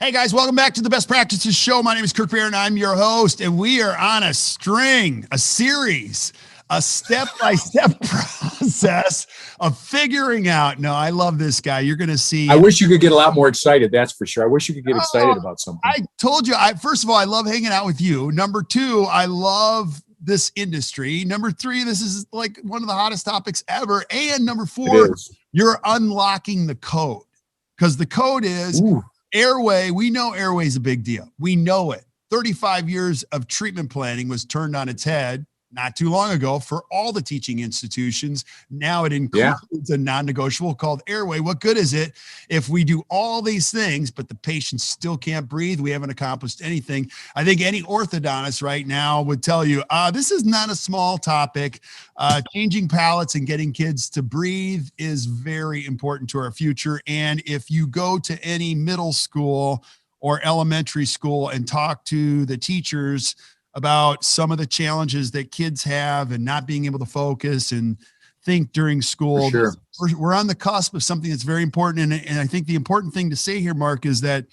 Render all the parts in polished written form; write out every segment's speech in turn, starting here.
Hey guys, welcome back to the Best Practices Show. My name is Kirk Behrendt. I'm your host, and we are on a series, a step-by-step process of figuring out. No, I love this guy. You're going to see. I wish you could get a lot more excited. That's for sure. I wish you could get excited about something. I told you, first of all, I love hanging out with you. Number two, I love this industry. Number three, this is like one of the hottest topics ever. And number four, you're unlocking the code, because the code is airway. We know airway is a big deal. We know it. 35 years of treatment planning was turned on its head not too long ago for all the teaching institutions. Now it includes a non-negotiable called airway. What good is it if we do all these things, but the patient still can't breathe? We haven't accomplished anything. I think any orthodontist right now would tell you, this is not a small topic. Changing palates and getting kids to breathe is very important to our future. And if you go to any middle school or elementary school and talk to the teachers about some of the challenges that kids have and not being able to focus and think during school. Sure. We're on the cusp of something that's very important. And I think the important thing to say here, Mark, is that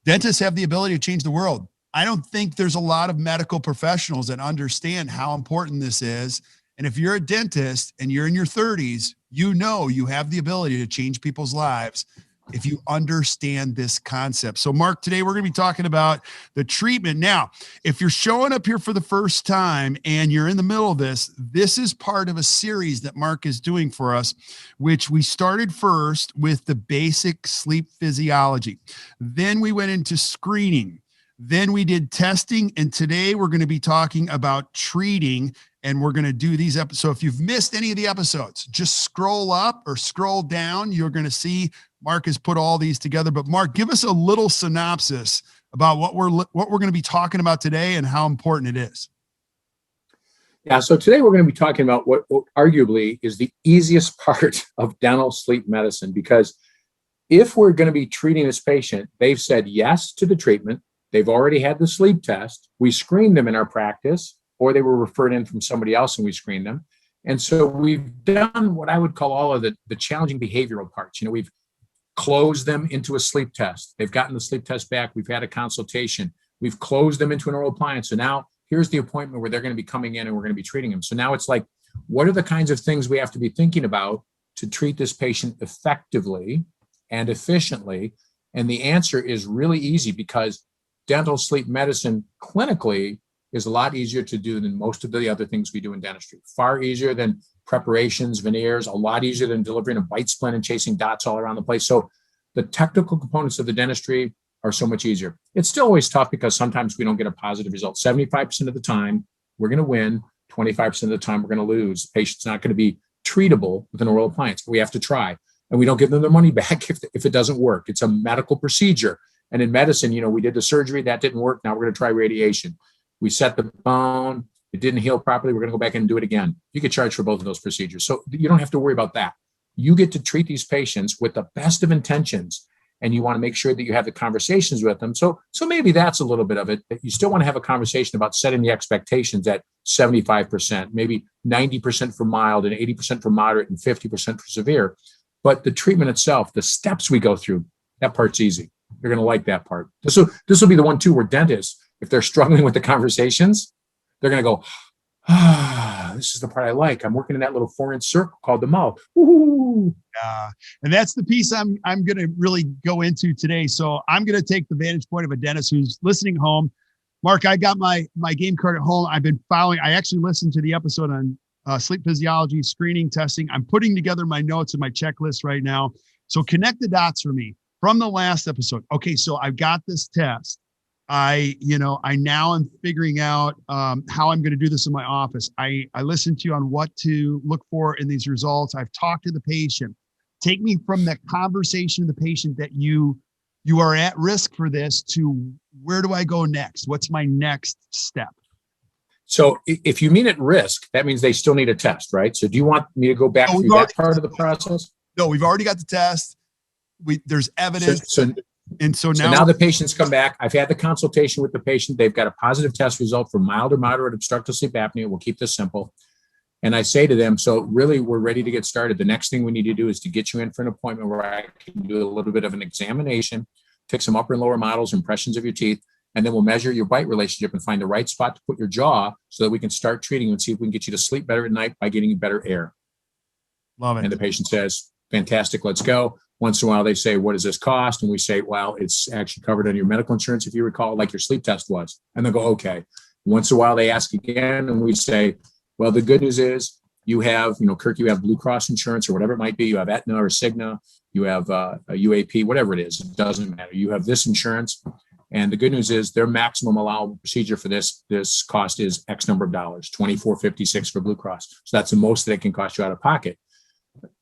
dentists have the ability to change the world. I don't think there's a lot of medical professionals that understand how important this is. And if you're a dentist and you're in your 30s, you know you have the ability to change people's lives if you understand this concept. So Mark, today we're going to be talking about the treatment. Now, if you're showing up here for the first time and you're in the middle of this is part of a series that Mark is doing for us, which we started first with the basic sleep physiology. Then we went into screening. Then we did testing. And today we're going to be talking about treating, and we're going to do these episodes. So if you've missed any of the episodes, just scroll up or scroll down. You're going to see Mark has put all these together. But Mark, give us a little synopsis about what we're going to be talking about today and how important it is. Yeah, so today we're going to be talking about what arguably is the easiest part of dental sleep medicine, because if we're going to be treating this patient, they've said yes to the treatment. They've already had the sleep test. We screened them in our practice, or they were referred in from somebody else and we screened them. And so we've done what I would call all of the challenging behavioral parts. We've closed them into a sleep test. They've gotten the sleep test back. We've had a consultation. We've closed them into an oral appliance. So now here's the appointment where they're going to be coming in and we're going to be treating them. So now it's like, what are the kinds of things we have to be thinking about to treat this patient effectively and efficiently? And the answer is really easy, because dental sleep medicine clinically is a lot easier to do than most of the other things we do in dentistry. Far easier than preparations, veneers, a lot easier than delivering a bite splint and chasing dots all around the place. So the technical components of the dentistry are so much easier. It's still always tough because sometimes we don't get a positive result. 75% of the time, we're going to win. 25% of the time, we're going to lose. The patient's not going to be treatable with an oral appliance, but we have to try. And we don't give them their money back if it doesn't work. It's a medical procedure. And in medicine, we did the surgery, that didn't work. Now we're going to try radiation. We set the bone, it didn't heal properly. We're going to go back in and do it again. You get charged for both of those procedures. So you don't have to worry about that. You get to treat these patients with the best of intentions, and you want to make sure that you have the conversations with them. So maybe that's a little bit of it. You still want to have a conversation about setting the expectations at 75%, maybe 90% for mild and 80% for moderate and 50% for severe. But the treatment itself, the steps we go through, that part's easy. You're going to like that part. This will be the one too where dentists, if they're struggling with the conversations, they're going to go, this is the part I like. I'm working in that little 4-inch circle called the mouth. Woo-hoo. Yeah. And that's the piece I'm going to really go into today. So I'm going to take the vantage point of a dentist who's listening home. Mark, I got my game card at home. I've been following. I actually listened to the episode on sleep physiology, screening, testing. I'm putting together my notes and my checklist right now. So connect the dots for me from the last episode. Okay, so I've got this test. I now am figuring out how I'm going to do this in my office. I listened to you on what to look for in these results. I've talked to the patient. Take me from the conversation of the patient that you are at risk for this to where do I go next? What's my next step? So if you mean at risk, that means they still need a test, right? So do you want me to go back through that part of the process? No, we've already got the test. There's evidence. So now the patients come back. I've had the consultation with the patient. They've got a positive test result for mild or moderate obstructive sleep apnea. We'll keep this simple. And I say to them, so really, we're ready to get started. The next thing we need to do is to get you in for an appointment where I can do a little bit of an examination, take some upper and lower models, impressions of your teeth, and then we'll measure your bite relationship and find the right spot to put your jaw so that we can start treating you and see if we can get you to sleep better at night by getting you better air. Love it. And the patient says, fantastic, let's go. Once in a while, they say, what does this cost? And we say, well, it's actually covered under your medical insurance, if you recall, like your sleep test was. And they'll go, okay. Once in a while, they ask again, and we say, well, the good news is you have, Kirk, you have Blue Cross insurance or whatever it might be. You have Aetna or Cigna. You have a UAP, whatever it is. It doesn't matter. You have this insurance. And the good news is their maximum allowable procedure for this cost is X number of dollars, $24.56 for Blue Cross. So that's the most that it can cost you out of pocket.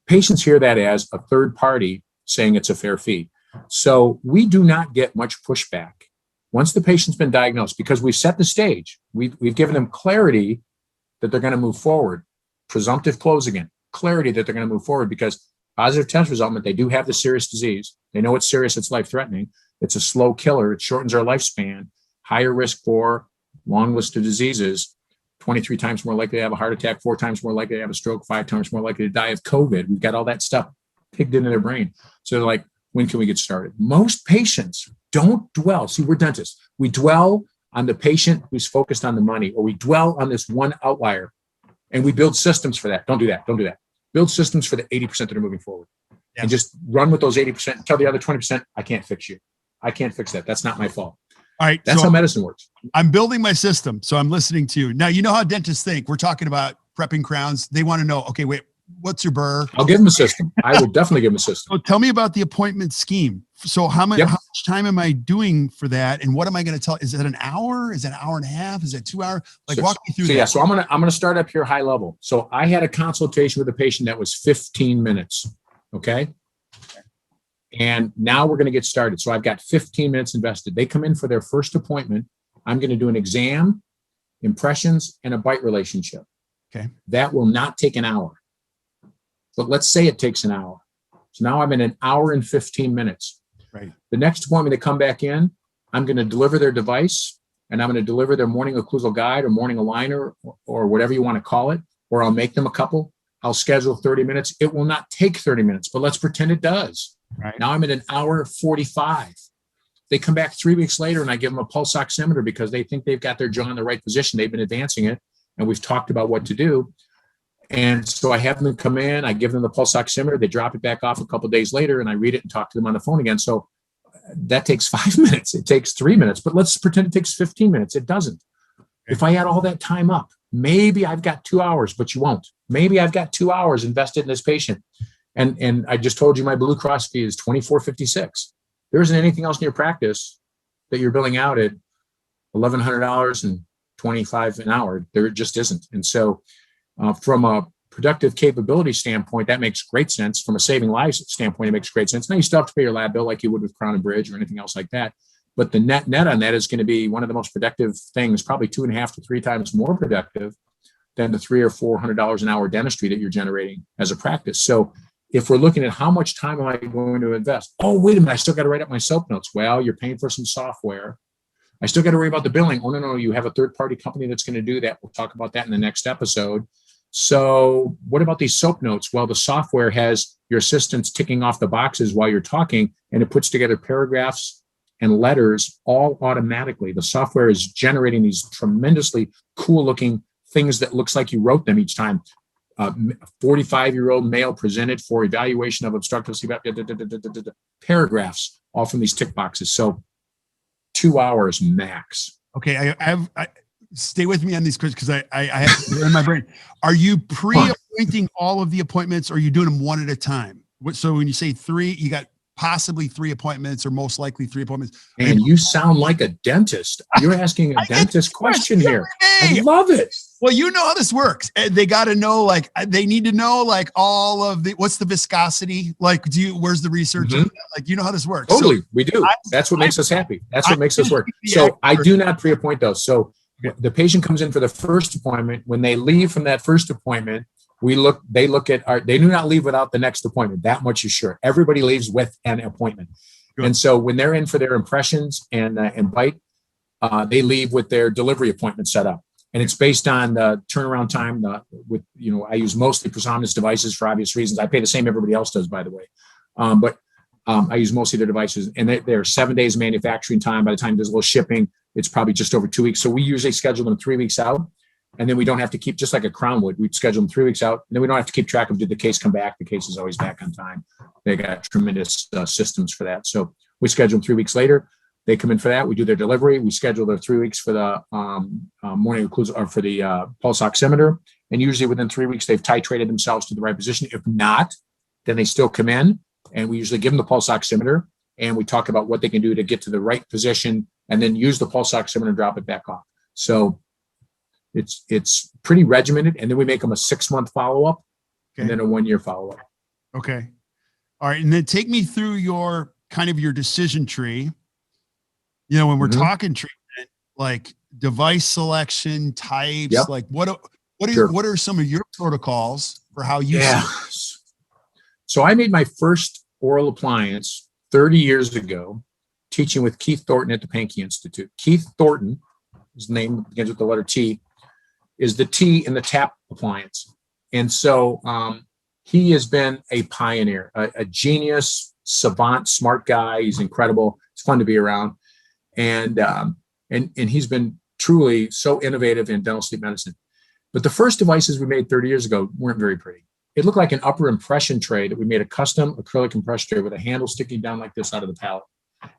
Patients hear that as a third party saying it's a fair fee. So we do not get much pushback once the patient's been diagnosed because we've set the stage. We've given them clarity that they're going to move forward, presumptive close again, clarity that they're going to move forward because positive test result meant they do have the serious disease. They know it's serious, it's life-threatening. It's a slow killer. It shortens our lifespan, higher risk for long list of diseases, 23 times more likely to have a heart attack, 4 times more likely to have a stroke, 5 times more likely to die of COVID. We've got all that stuff pigged into their brain. So they're like, when can we get started? Most patients don't dwell. See, we're dentists. We dwell on the patient who's focused on the money, or we dwell on this one outlier and we build systems for that. Don't do that. Don't do that. Build systems for the 80% that are moving forward and just run with those 80% and tell the other 20%, I can't fix you. I can't fix that. That's not my fault. All right. That's how medicine works. I'm building my system. So I'm listening to you. Now, you know how dentists think. We're talking about prepping crowns. They want to know, okay, wait, what's your burr? I'll give them a system. I will definitely give them a system. So tell me about the appointment scheme. So how much time am I doing for that? And what am I going to tell? Is it an hour? Is it an hour and a half? Is it 2 hours? Like walk me through that. Yeah. So I'm going to start up here high level. So I had a consultation with a patient that was 15 minutes. Okay. And now we're going to get started. So I've got 15 minutes invested. They come in for their first appointment. I'm going to do an exam, impressions, and a bite relationship. Okay. That will not take an hour. But let's say it takes an hour. So now I'm in an hour and 15 minutes. Right. The next appointment they come back in, I'm going to deliver their device and I'm going to deliver their morning occlusal guide or morning aligner or whatever you want to call it, or I'll make them a couple. I'll schedule 30 minutes. It will not take 30 minutes, but let's pretend it does. Right. Now I'm at an hour 45. They come back 3 weeks later and I give them a pulse oximeter because they think they've got their jaw in the right position. They've been advancing it and we've talked about what to do. And so I have them come in, I give them the pulse oximeter, they drop it back off a couple of days later and I read it and talk to them on the phone again. So that takes 5 minutes. It takes 3 minutes, but let's pretend it takes 15 minutes. It doesn't. If I add all that time up, maybe I've got 2 hours, but you won't. Maybe I've got 2 hours invested in this patient. And I just told you my Blue Cross fee is $24.56. There isn't anything else in your practice that you're billing out at $1,100 and $25 an hour. There just isn't. And so from a productive capability standpoint, that makes great sense. From a saving lives standpoint, it makes great sense. Now you still have to pay your lab bill like you would with Crown and Bridge or anything else like that. But the net on that is going to be one of the most productive things, probably 2.5 to 3 times more productive than the $300 or $400 an hour dentistry that you're generating as a practice. So if we're looking at how much time am I going to invest? Oh, wait a minute, I still got to write up my SOAP notes. Well, you're paying for some software. I still got to worry about the billing. Oh, no, you have a third-party company that's going to do that. We'll talk about that in the next episode. So what about these SOAP notes? Well, the software has your assistants ticking off the boxes while you're talking, and it puts together paragraphs and letters all automatically. The software is generating these tremendously cool-looking things that looks like you wrote them each time. 45-year-old male presented for evaluation of obstructive sleep apnea, paragraphs, all from these tick boxes. So 2 hours max. Okay, I stay with me on these questions because I have in my brain. Are you pre-appointing all of the appointments or are you doing them one at a time? So when you say 3, you got possibly 3 appointments or most likely 3 appointments. And you sound like a dentist. You're asking a dentist question here. I love it. Well, you know how this works. They got to know, like, they need to know, like, all of the, what's the viscosity? Like, where's the research? Mhm. Like, you know how this works. Totally. So we do. That's what makes us happy. That's what makes us work. So I do not pre-appoint those. So the patient comes in for the first appointment. When they leave from that first appointment, they do not leave without the next appointment. That much is sure. Everybody leaves with an appointment. Good. And so when they're in for their impressions and bite, they leave with their delivery appointment set up. And it's based on the turnaround time I use mostly Presonus devices for obvious reasons. I pay the same everybody else does, by the way. But I use mostly their devices, and they're 7 days manufacturing time. By the time there's a little shipping, it's probably just over 2 weeks. So we usually schedule them 3 weeks out. And then we don't have to keep, just like a crown would, we'd schedule them 3 weeks out. And then we don't have to keep track of, did the case come back? The case is always back on time. They got tremendous systems for that. So we schedule them 3 weeks later. They come in for that. We do their delivery. We schedule their 3 weeks for the morning occlusion, or for the pulse oximeter. And usually within 3 weeks, they've titrated themselves to the right position. If not, then they still come in, and we usually give them the pulse oximeter, and we talk about what they can do to get to the right position, and then use the pulse oximeter and drop it back off. So it's pretty regimented, and then we make them a 6-month follow-up, and then a 1-year follow-up. Okay. All right. And then take me through your decision tree. When we're talking treatment, like device selection types, like what are some of your protocols for how you see it? So I made my first oral appliance 30 years ago, teaching with Keith Thornton at the Pankey Institute. Keith Thornton, his name begins with the letter T, is the T in the TAP appliance. And so he has been a pioneer, a genius, savant, smart guy. He's incredible. It's fun to be around. And he's been truly so innovative in dental sleep medicine. But the first devices we made 30 years ago weren't very pretty. It looked like an upper impression tray that we made, a custom acrylic impression tray with a handle sticking down like this out of the palate.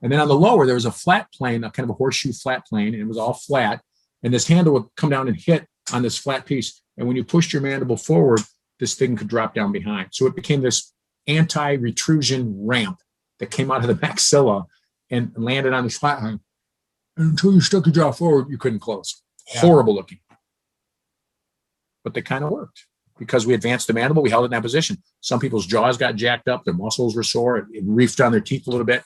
And then on the lower, there was a flat plane, a kind of a horseshoe flat plane, and it was all flat. And this handle would come down and hit on this flat piece. And when you pushed your mandible forward, this thing could drop down behind. So it became this anti-retrusion ramp that came out of the maxilla and landed on this flat line. And until you stuck your jaw forward, you couldn't close. Horrible looking. But they kind of worked because we advanced the mandible. We held it in that position. Some people's jaws got jacked up. Their muscles were sore. It reefed on their teeth a little bit.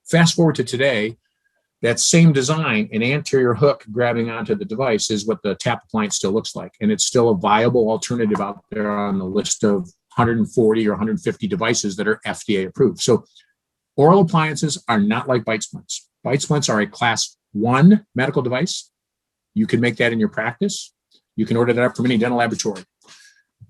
Fast forward to today, that same design, an anterior hook grabbing onto the device, is what the TAP appliance still looks like. And it's still a viable alternative out there on the list of 140 or 150 devices that are FDA approved. So oral appliances are not like bite splints. Bite splints are a class 1 medical device. You can make that in your practice. You can order that up from any dental laboratory.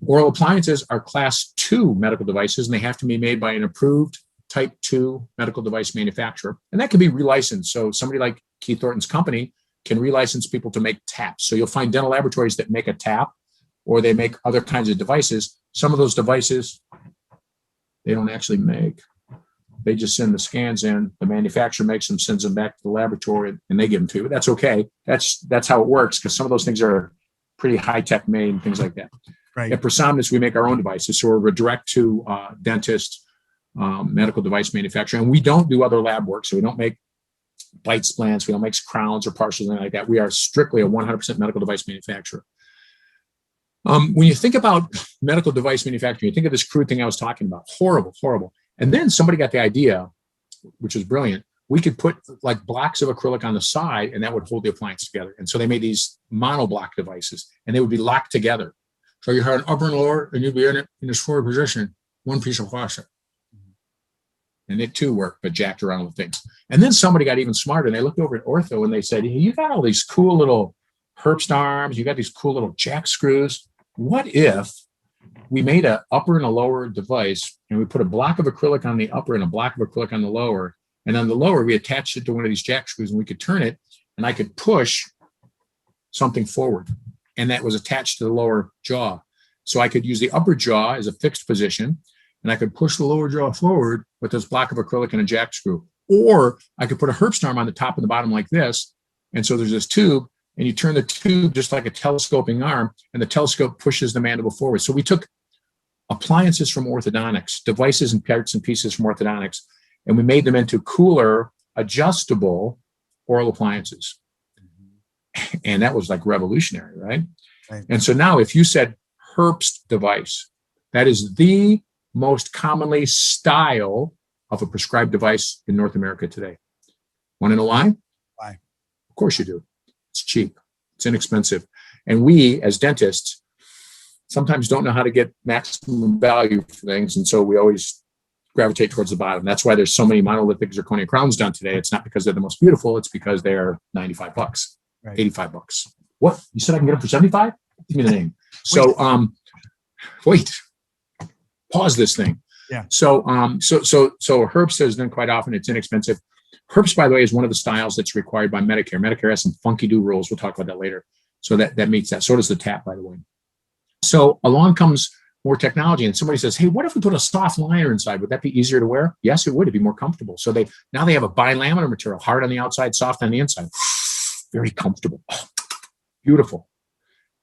Oral appliances are class 2 medical devices, and they have to be made by an approved type 2 medical device manufacturer. And that can be relicensed. So somebody like Keith Thornton's company can relicense people to make taps. So you'll find dental laboratories that make a tap, or they make other kinds of devices. Some of those devices, they don't actually make. They just send the scans in, the manufacturer makes them, sends them back to the laboratory, and they give them to you. But that's okay. That's how it works, because some of those things are pretty high-tech made and things like that. Right. At Presonus, we make our own devices. So we're direct to dentist, medical device manufacturer. And we don't do other lab work. So we don't make bite splants. We don't make crowns or partials, anything like that. We are strictly a 100% medical device manufacturer. When you think about medical device manufacturing, you think of this crude thing I was talking about. Horrible, horrible. And then somebody got the idea, which was brilliant. We could put like blocks of acrylic on the side, and that would hold the appliance together. And so they made these monoblock devices, and they would be locked together. So you had an upper and lower, and you'd be in it in this forward position, one piece of plastic. And it too worked, but jacked around with things. And then somebody got even smarter, and they looked over at ortho, and they said, hey, you got all these cool little Herbst arms, you got these cool little jack screws. What if we made an upper and a lower device, and we put a block of acrylic on the upper and a block of acrylic on the lower, and on the lower, we attached it to one of these jack screws, and we could turn it, and I could push something forward, and that was attached to the lower jaw. So I could use the upper jaw as a fixed position, and I could push the lower jaw forward with this block of acrylic and a jack screw. Or I could put a Herbst arm on the top and the bottom like this, and so there's this tube, and you turn the tube just like a telescoping arm, and the telescope pushes the mandible forward. So we took appliances from orthodontics, devices and parts and pieces from orthodontics, and we made them into cooler, adjustable oral appliances. And that was like revolutionary, right? Right. And so now if you said Herbst device, that is the most commonly style of a prescribed device in North America today. Want to know why? Why? Of course you do. It's cheap. It's inexpensive. And we, as dentists, sometimes don't know how to get maximum value for things. And so we always gravitate towards the bottom. That's why there's so many monolithic zirconia crowns done today. It's not because they're the most beautiful. It's because they're $95, Right. $85. What? You said I can get them for 75? Give me the name. So, wait, pause this thing. Yeah. So Herbst has done quite often. It's inexpensive. Herbst, by the way, is one of the styles that's required by Medicare. Medicare has some funky do rules. We'll talk about that later. So that meets that. So does the tap, by the way. So along comes more technology, and somebody says, "Hey, what if we put a soft liner inside? Would that be easier to wear?" Yes, it would. It'd be more comfortable. So now they have a bilaminar material, hard on the outside, soft on the inside. Very comfortable. Oh, beautiful.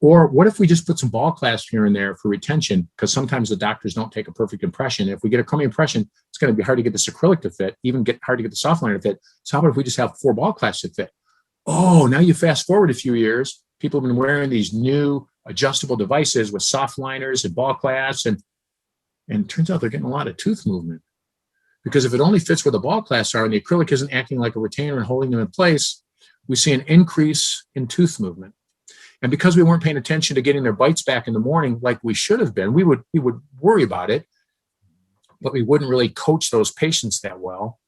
Or what if we just put some ball clasp here and there for retention? Because sometimes the doctors don't take a perfect impression. If we get a crummy impression, it's going to be hard to get this acrylic to fit, even hard to get the soft liner to fit. So how about if we just have 4 ball clasps that fit? Oh, now you fast forward a few years, people have been wearing these new adjustable devices with soft liners and ball clasps, and it turns out they're getting a lot of tooth movement. Because if it only fits where the ball clasps are and the acrylic isn't acting like a retainer and holding them in place, we see an increase in tooth movement. And because we weren't paying attention to getting their bites back in the morning like we should have been, we would worry about it, but we wouldn't really coach those patients that well.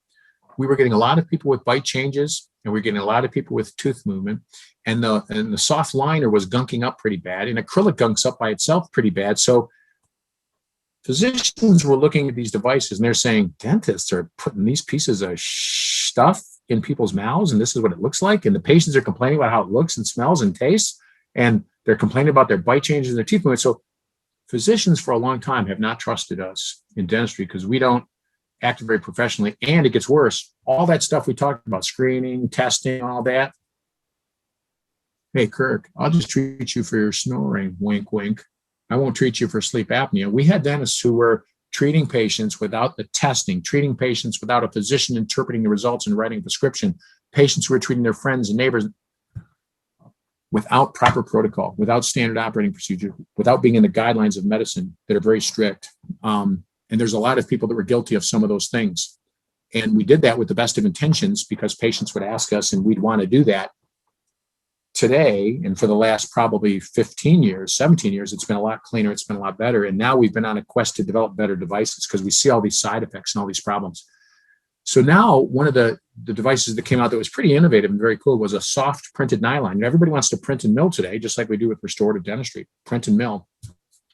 We were getting a lot of people with bite changes, and we were getting a lot of people with tooth movement. And the soft liner was gunking up pretty bad, and acrylic gunks up by itself pretty bad. So physicians were looking at these devices, and they're saying, dentists are putting these pieces of stuff in people's mouths, and this is what it looks like. And the patients are complaining about how it looks and smells and tastes. And they're complaining about their bite changes and their teeth movement. So physicians for a long time have not trusted us in dentistry because we don't act very professionally. And it gets worse. All that stuff we talked about, screening, testing, all that. Hey, Kirk, I'll just treat you for your snoring, wink, wink. I won't treat you for sleep apnea. We had dentists who were treating patients without the testing, treating patients without a physician interpreting the results and writing a prescription, patients who were treating their friends and neighbors without proper protocol, without standard operating procedure, without being in the guidelines of medicine that are very strict. And there's a lot of people that were guilty of some of those things. And we did that with the best of intentions because patients would ask us and we'd want to do that. Today, and for the last probably 15 years, 17 years, it's been a lot cleaner, it's been a lot better. And now we've been on a quest to develop better devices because we see all these side effects and all these problems. So now one of the devices that came out that was pretty innovative and very cool was a soft printed nylon. And everybody wants to print and mill today, just like we do with restorative dentistry, print and mill.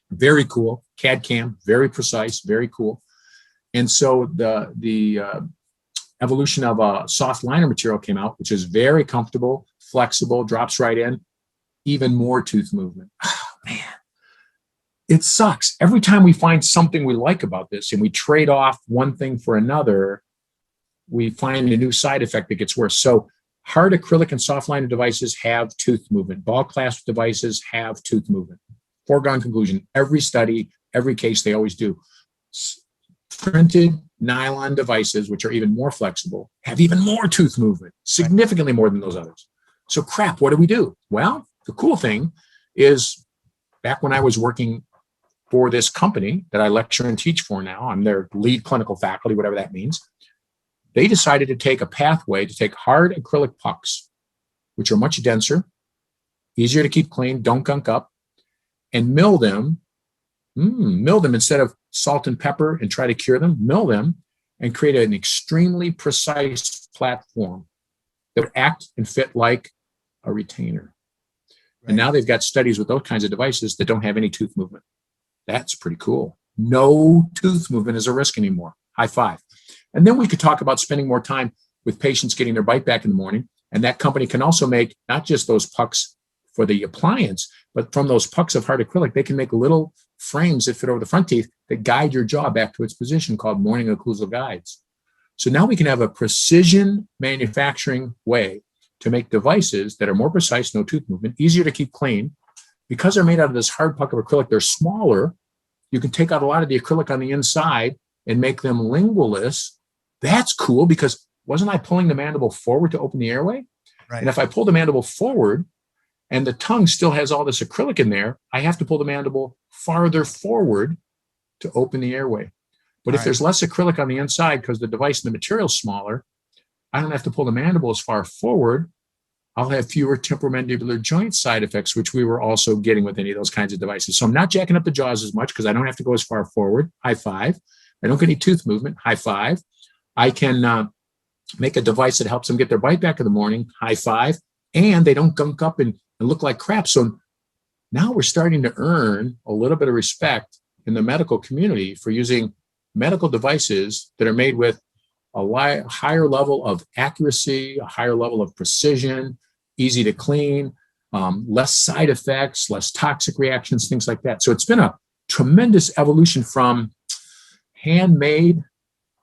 Very cool. CAD CAM, very precise, very cool. And so the evolution of a soft liner material came out, which is very comfortable, flexible, drops right in, even more tooth movement. Oh, man. It sucks. Every time we find something we like about this and we trade off one thing for another, we find a new side effect that gets worse. So hard acrylic and soft liner devices have tooth movement. Ball clasp devices have tooth movement. Foregone conclusion. Every study, every case, they always do. Printed nylon devices, which are even more flexible, have even more tooth movement, significantly more than those others. So crap, what do we do? Well, the cool thing is back when I was working for this company that I lecture and teach for now, I'm their lead clinical faculty, whatever that means. They decided to take a pathway to take hard acrylic pucks, which are much denser, easier to keep clean, don't gunk up, and mill them instead of salt and pepper and try to cure them, mill them and create an extremely precise platform that would act and fit like a retainer. Right. And now they've got studies with those kinds of devices that don't have any tooth movement. That's pretty cool. No tooth movement is a risk anymore. High five. And then we could talk about spending more time with patients getting their bite back in the morning. And that company can also make not just those pucks for the appliance, but from those pucks of hard acrylic, they can make little frames that fit over the front teeth that guide your jaw back to its position called morning occlusal guides. So now we can have a precision manufacturing way to make devices that are more precise, no tooth movement, easier to keep clean. Because they're made out of this hard puck of acrylic, they're smaller. You can take out a lot of the acrylic on the inside and make them lingualess that's cool because wasn't I pulling the mandible forward to open the airway? Right. And if I pull the mandible forward and the tongue still has all this acrylic in there, I have to pull the mandible farther forward to open the airway. But if there's less acrylic on the inside because the device and the material is smaller, I don't have to pull the mandible as far forward. I'll have fewer temporomandibular joint side effects, which we were also getting with any of those kinds of devices. So I'm not jacking up the jaws as much because I don't have to go as far forward. High five. I don't get any tooth movement. High five. I can make a device that helps them get their bite back in the morning. High five. And they don't gunk up and look like crap. So now we're starting to earn a little bit of respect in the medical community for using medical devices that are made with a higher level of accuracy, a higher level of precision, easy to clean, less side effects, less toxic reactions, things like that. So it's been a tremendous evolution from handmade,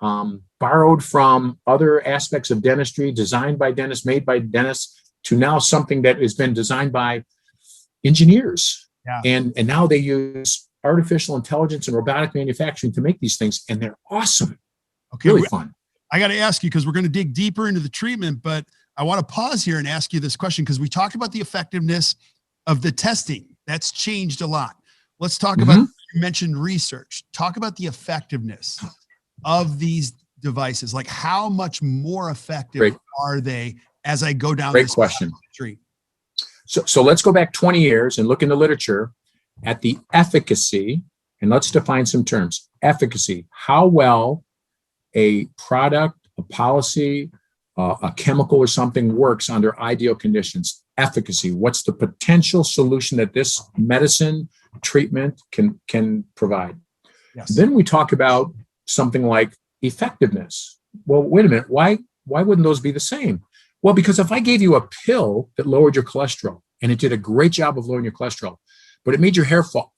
borrowed from other aspects of dentistry, designed by dentists, made by dentists, to now something that has been designed by engineers. Yeah. And now they use artificial intelligence and robotic manufacturing to make these things, and they're awesome. Okay, really fun. I got to ask you, because we're going to dig deeper into the treatment, but I want to pause here and ask you this question because we talked about the effectiveness of the testing. That's changed a lot. Let's talk about, you mentioned research. Talk about the effectiveness of these devices. Like how much more effective are they as I go down this question. tree? So let's go back 20 years and look in the literature at the efficacy, and let's define some terms. Efficacy, how well a product, a policy, a chemical or something works under ideal conditions. Efficacy, what's the potential solution that this medicine treatment can provide? Yes. Then we talk about something like effectiveness. Well, wait a minute, why wouldn't those be the same? Well, because if I gave you a pill that lowered your cholesterol and it did a great job of lowering your cholesterol, but it made your hair fall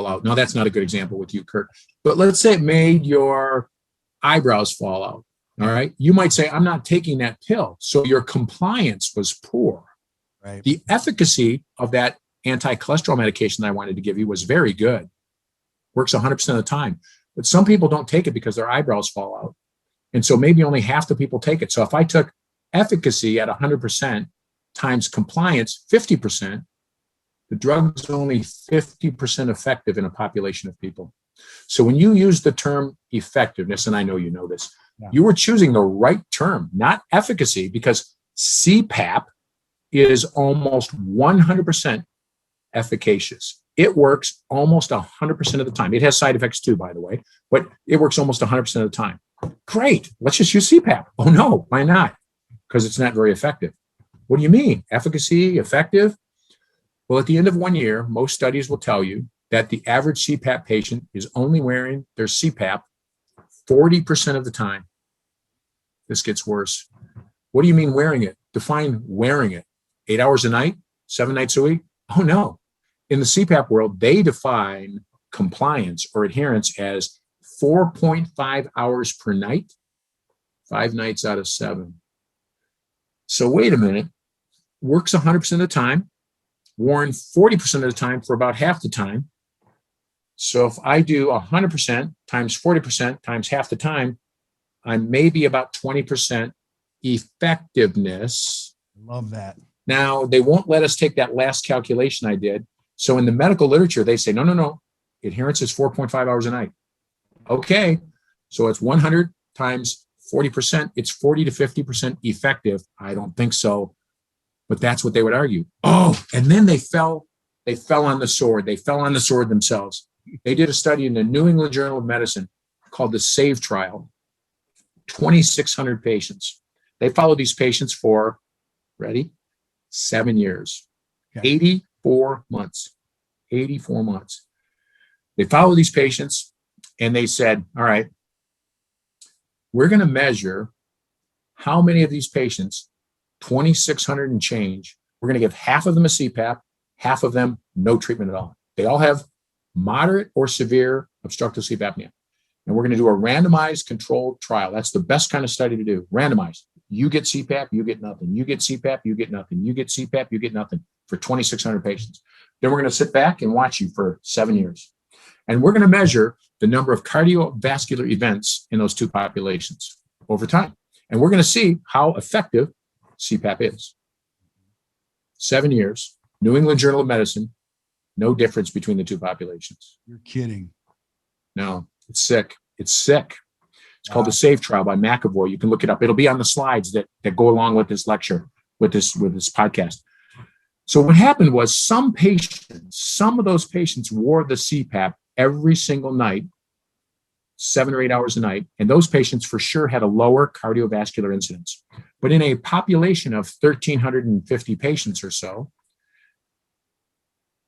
out. Now, that's not a good example with you, Kirk, but let's say it made your eyebrows fall out. All right. You might say, I'm not taking that pill. So your compliance was poor. Right. The efficacy of that anti-cholesterol medication that I wanted to give you was very good. Works 100% of the time. But some people don't take it because their eyebrows fall out. And so maybe only half the people take it. So if I took efficacy at 100% times compliance 50%, the drug's only 50% effective in a population of people. So when you use the term effectiveness, and I know you know this, you were choosing the right term, not efficacy, because CPAP is almost 100% efficacious. It works almost 100% of the time. It has side effects too, by the way, but it works almost 100% of the time. Great. Let's just use CPAP. Oh no, why not? Because it's not very effective. What do you mean? Efficacy, effective? Well, at the end of 1 year, most studies will tell you that the average CPAP patient is only wearing their CPAP 40% of the time. This gets worse. What do you mean wearing it? Define wearing it. 8 hours a night, 7 nights a week? Oh no. In the CPAP world, they define compliance or adherence as 4.5 hours per night, 5 nights out of 7. So wait a minute, works 100% of the time, worn 40% of the time for about half the time. So if I do 100% times 40% times half the time, I'm maybe about 20% effectiveness. Love that. Now, they won't let us take that last calculation I did. So in the medical literature, they say, no. Adherence is 4.5 hours a night. Okay. So it's 100 times 40%. It's 40 to 50% effective. I don't think so. But that's what they would argue. Oh, and then they fell on the sword. They fell on the sword themselves. They did a study in the New England Journal of Medicine called the SAVE trial, 2,600 patients. They followed these patients for, ready, 7 years, 84 months, 84 months. They followed these patients and they said, all right, we're going to measure how many of these patients, 2,600 and change, we're going to give half of them a CPAP, half of them no treatment at all. They all have moderate or severe obstructive sleep apnea. And we're going to do a randomized controlled trial. That's the best kind of study to do. Randomized. You get CPAP, you get nothing. You get CPAP, you get nothing. You get CPAP, you get nothing for 2,600 patients. Then we're going to sit back and watch you for 7 years. And we're going to measure the number of cardiovascular events in those two populations. over time. And we're going to see how effective CPAP is. 7 years, New England Journal of Medicine, no difference between the two populations. You're kidding. No, it's sick. It's sick. It's called the SAFE trial by McAvoy. You can look it up. It'll be on the slides that go along with this lecture, with this podcast. So what happened was some of those patients wore the CPAP every single night, 7 or 8 hours a night. And those patients for sure had a lower cardiovascular incidence. But in a population of 1,350 patients or so,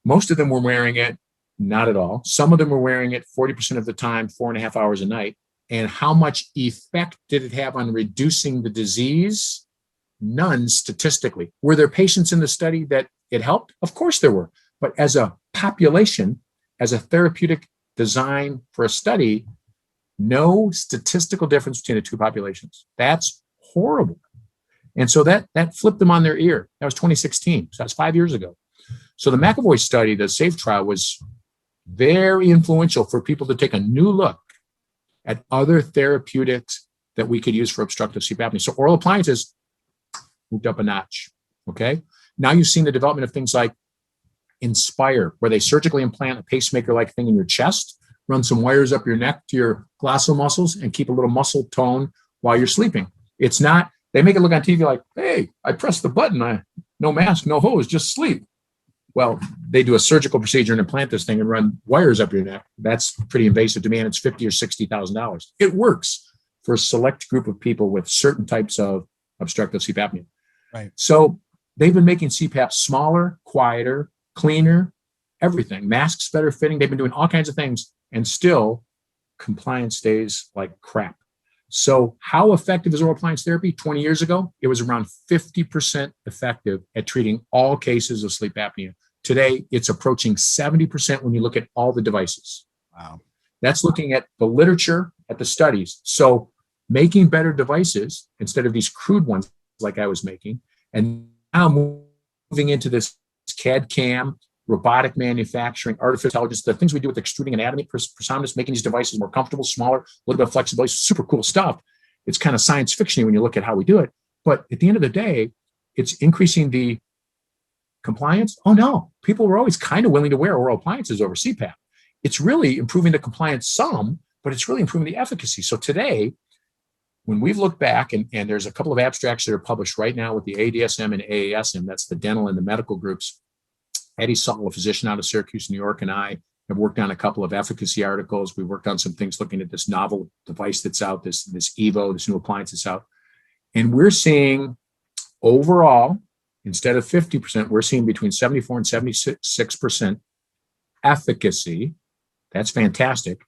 most of them were wearing it, not at all. Some of them were wearing it 40% of the time, 4.5 hours a night. And how much effect did it have on reducing the disease? None statistically. Were there patients in the study that it helped? Of course there were. But as a population, as a therapeutic design for a study, no statistical difference between the two populations. That's horrible. And so that flipped them on their ear. That was 2016. So that's 5 years ago. So the McAvoy study, the SAFE trial, was very influential for people to take a new look at other therapeutics that we could use for obstructive sleep apnea. So oral appliances moved up a notch. Okay. Now you've seen the development of things like Inspire, where they surgically implant a pacemaker-like thing in your chest, run some wires up your neck to your glossal muscles, and keep a little muscle tone while you're sleeping. It's not, they make it look on TV like, hey, I pressed the button, no mask, no hose, just sleep. Well, they do a surgical procedure and implant this thing and run wires up your neck. That's pretty invasive to me, and it's $50,000 or $60,000. It works for a select group of people with certain types of obstructive sleep apnea. Right. So they've been making CPAP smaller, quieter, cleaner, everything. Masks better fitting. They've been doing all kinds of things, and still compliance stays like crap. So how effective is oral appliance therapy? 20 years ago, it was around 50% effective at treating all cases of sleep apnea. Today, it's approaching 70% when you look at all the devices. Wow. That's looking at the literature, at the studies. So making better devices instead of these crude ones like I was making, and now moving into this CAD CAM, robotic manufacturing, artificial intelligence, the things we do with extruding anatomy, personification, making these devices more comfortable, smaller, a little bit of flexibility, super cool stuff. It's kind of science fiction when you look at how we do it. But at the end of the day, it's increasing the compliance. Oh no, people were always kind of willing to wear oral appliances over CPAP. It's really improving the compliance some, but it's really improving the efficacy. So today, when we've looked back, and there's a couple of abstracts that are published right now with the ADSM and AASM, that's the dental and the medical groups. Eddie Saul, a physician out of Syracuse, New York, and I have worked on a couple of efficacy articles. We worked on some things looking at this novel device that's out, this Evo, this new appliance that's out. And we're seeing overall, instead of 50%, we're seeing between 74 and 76% efficacy. That's fantastic.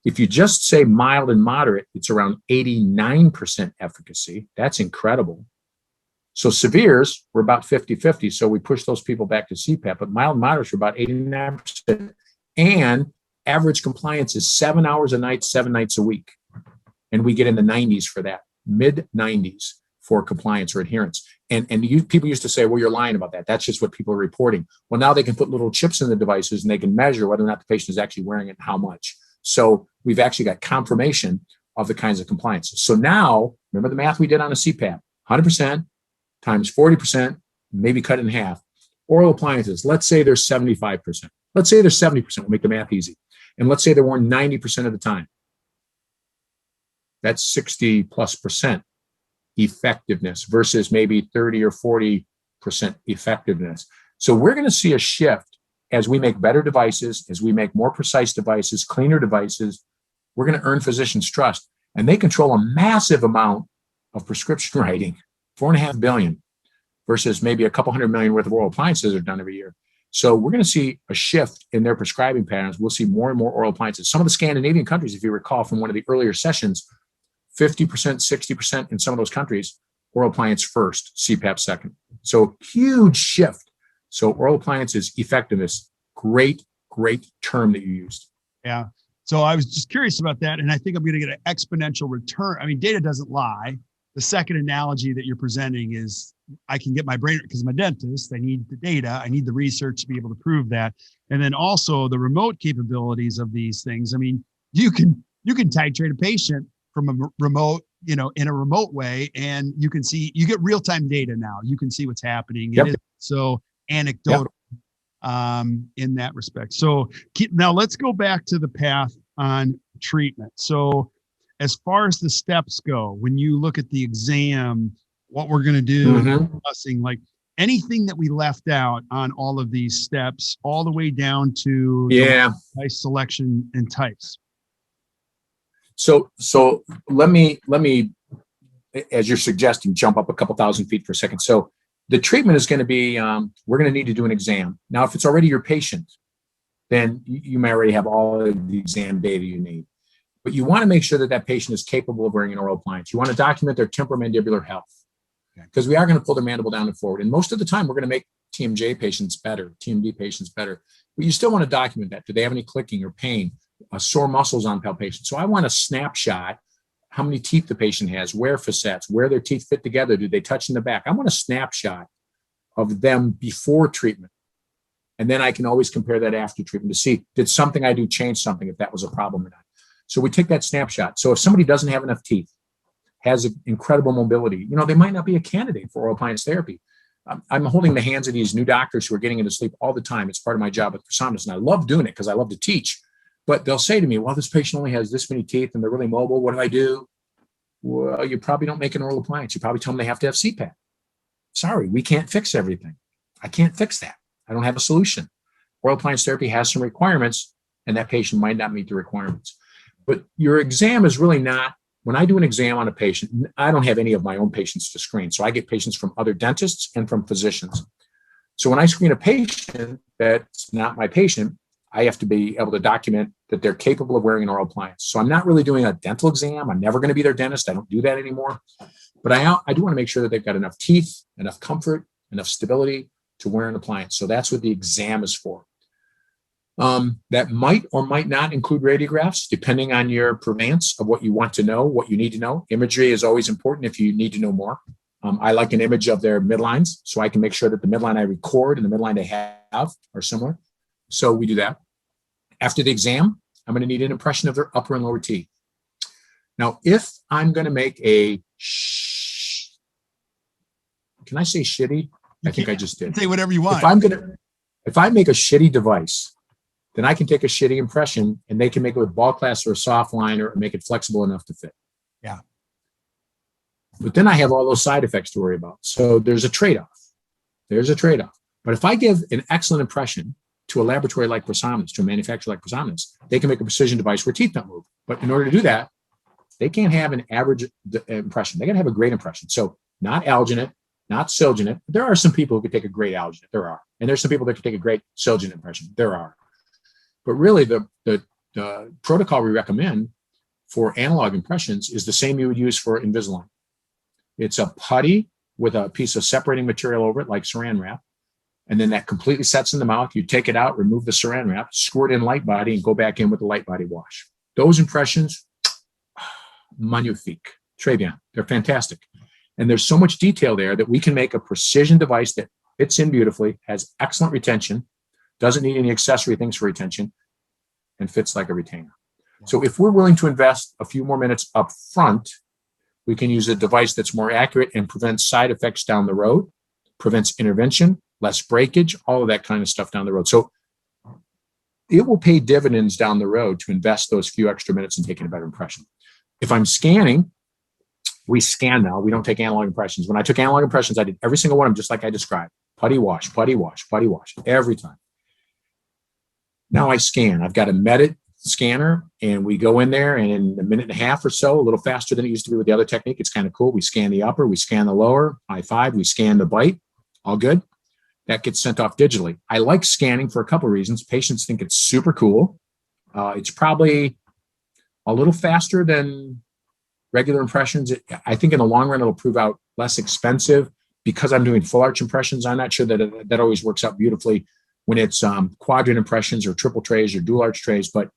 If you just say mild and moderate, it's around 89% efficacy. That's incredible. So severes were about 50-50. So we pushed those people back to CPAP, but mild and moderates were about 89%. And average compliance is 7 hours a night, 7 nights a week. And we get in the 90s for that, mid 90s for compliance or adherence. And people used to say, well, you're lying about that. That's just what people are reporting. Well, now they can put little chips in the devices and they can measure whether or not the patient is actually wearing it and how much. So we've actually got confirmation of the kinds of compliance. So now, remember the math we did on a CPAP, 100% times 40%, maybe cut it in half. Oral appliances, let's say they're 75%. Let's say they're 70%, we'll make the math easy. And let's say they're worn 90% of the time. That's 60+% effectiveness versus maybe 30 or 40% effectiveness. So we're going to see a shift as we make better devices, as we make more precise devices, cleaner devices. We're going to earn physicians' trust, and they control a massive amount of prescription writing, 4.5 billion versus maybe a couple hundred million worth of oral appliances are done every year. So we're going to see a shift in their prescribing patterns. We'll see more and more oral appliances. Some of the Scandinavian countries, if you recall from one of the earlier sessions, 50%, 60% in some of those countries, oral appliance first, CPAP second. So huge shift. So oral appliances effectiveness, great term that you used. Yeah. So I was just curious about that. And I think I'm going to get an exponential return. I mean, data doesn't lie. The second analogy that you're presenting is I can get my brain, because I'm a dentist, I need the data, I need the research to be able to prove that. And then also the remote capabilities of these things. I mean, you can titrate a patient from a remote in a remote way, and you get real-time data now. You can see what's happening. Yep. It is so anecdotal in that respect. So now let's go back to the path on treatment. So as far as the steps go, when you look at the exam, what we're going to do, discussing, like anything that we left out on all of these steps, all the way down to device selection and types. So let me, as you're suggesting, jump up a couple thousand feet for a second. So the treatment is going to be, we're going to need to do an exam. Now, if it's already your patient, then you may already have all of the exam data you need. But you want to make sure that that patient is capable of wearing an oral appliance. You want to document their temporomandibular health, because we are going to pull their mandible down and forward. And most of the time, we're going to make TMD patients better. But you still want to document that. Do they have any clicking or pain, sore muscles on palpation? So I want a snapshot, how many teeth the patient has, where facets, where their teeth fit together, do they touch in the back? I want a snapshot of them before treatment. And then I can always compare that after treatment to see, did something I do change something, if that was a problem or not. So we take that snapshot. So if somebody doesn't have enough teeth, has incredible mobility, they might not be a candidate for oral appliance therapy. I'm holding the hands of these new doctors who are getting into sleep all the time. It's part of my job with ProSomnus, and I love doing it because I love to teach. But they'll say to me, well, this patient only has this many teeth and they're really mobile. What do I do? Well, you probably don't make an oral appliance. You probably tell them they have to have CPAP. Sorry, we can't fix everything. I can't fix that. I don't have a solution. Oral appliance therapy has some requirements, and that patient might not meet the requirements. But your exam is really not, when I do an exam on a patient, I don't have any of my own patients to screen. So I get patients from other dentists and from physicians. So when I screen a patient that's not my patient, I have to be able to document that they're capable of wearing an oral appliance. So I'm not really doing a dental exam. I'm never going to be their dentist. I don't do that anymore. But I do want to make sure that they've got enough teeth, enough comfort, enough stability to wear an appliance. So that's what the exam is for. That might or might not include radiographs, depending on your purveyance of what you want to know, what you need to know. Imagery is always important if you need to know more. I like an image of their midlines, so I can make sure that the midline I record and the midline they have are similar. So we do that. After the exam, I'm going to need an impression of their upper and lower teeth. Now, if I'm going to make a, can I say shitty? I think I just did. Say whatever you want. If I make a shitty device, then I can take a shitty impression and they can make it with ball clasp or a soft liner or make it flexible enough to fit. Yeah. But then I have all those side effects to worry about. So there's a trade-off. But if I give an excellent impression to a laboratory like ProSomnus, to a manufacturer like ProSomnus, they can make a precision device where teeth don't move. But in order to do that, they can't have an average impression. They got to have a great impression. So not alginate, not Silginate. There are some people who could take a great alginate. There are. And there's some people that could take a great Silginate impression. There are. But really, the protocol we recommend for analog impressions is the same you would use for Invisalign. It's a putty with a piece of separating material over it, like saran wrap. And then that completely sets in the mouth. You take it out, remove the saran wrap, squirt in light body, and go back in with the light body wash. Those impressions, magnifique, très bien. They're fantastic. And there's so much detail there that we can make a precision device that fits in beautifully, has excellent retention, doesn't need any accessory things for retention, and fits like a retainer. So if we're willing to invest a few more minutes up front, we can use a device that's more accurate and prevents side effects down the road, prevents intervention, less breakage, all of that kind of stuff down the road. So it will pay dividends down the road to invest those few extra minutes in taking a better impression. If I'm scanning, we scan now. We don't take analog impressions. When I took analog impressions, I did every single one of them just like I described. Putty wash, every time. Now I scan. I've got a Medit scanner, and we go in there, and in a minute and a half or so, a little faster than it used to be with the other technique. It's kind of cool. We scan the upper, we scan the lower, high five, we scan the bite, all good. That gets sent off digitally. I like scanning for a couple of reasons. Patients think it's super cool. It's probably a little faster than regular impressions. I think in the long run, it'll prove out less expensive because I'm doing full arch impressions. I'm not sure that that always works out beautifully when it's quadrant impressions or triple trays or dual arch trays, but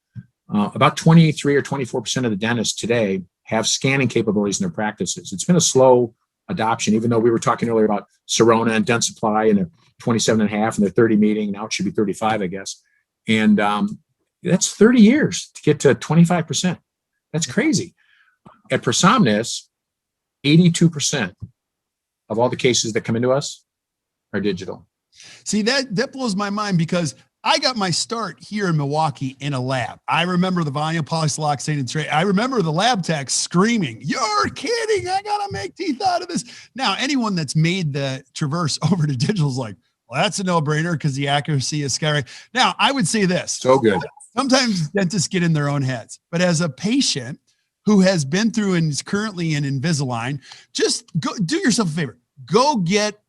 about 23 or 24% of the dentists today have scanning capabilities in their practices. It's been a slow adoption, even though we were talking earlier about Sirona and Dentsply and their 27.5 and their 30 meeting. Now it should be 35, I guess. And that's 30 years to get to 25%. That's crazy. At ProSomnus, 82% of all the cases that come into us are digital. See, that blows my mind because I got my start here in Milwaukee in a lab. I remember the volume polysiloxane and tray. I remember the lab tech screaming, "You're kidding. I got to make teeth out of this." Now, anyone that's made the traverse over to digital is like, well, that's a no-brainer because the accuracy is scary. Now, I would say this. So good. Sometimes dentists get in their own heads, but as a patient who has been through and is currently in Invisalign, just go do yourself a favor. Go get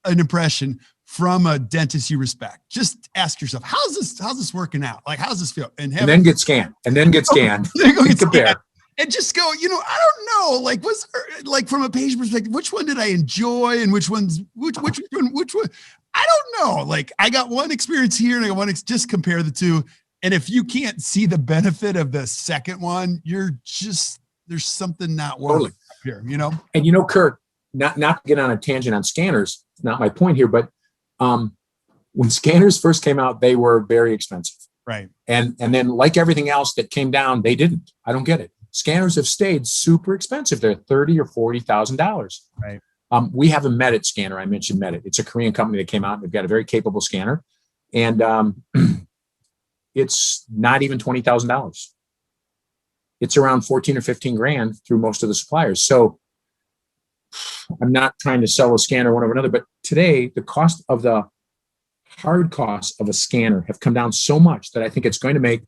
an impression from a dentist you respect. Just ask yourself, how's this working out? Like, how's this feel? And then get scanned. And then get scanned. Go get scanned. And just go, I don't know, like, was there, like, from a patient perspective, which one did I enjoy and which one? I don't know. Like, I got one experience here and I got one, just compare the two. And if you can't see the benefit of the second one, there's something not working here, And Kirk, not to get on a tangent on scanners, it's not my point here, but when scanners first came out, they were very expensive. Right. And then like everything else that came down, they didn't. I don't get it. Scanners have stayed super expensive. They're $30,000 or $40,000. Right. We have a Medit scanner. I mentioned Medit. It's a Korean company that came out. They've got a very capable scanner. And it's not even $20,000. It's around 14 or 15 grand through most of the suppliers. So I'm not trying to sell a scanner one over another, but today the hard costs of a scanner have come down so much that I think it's going to make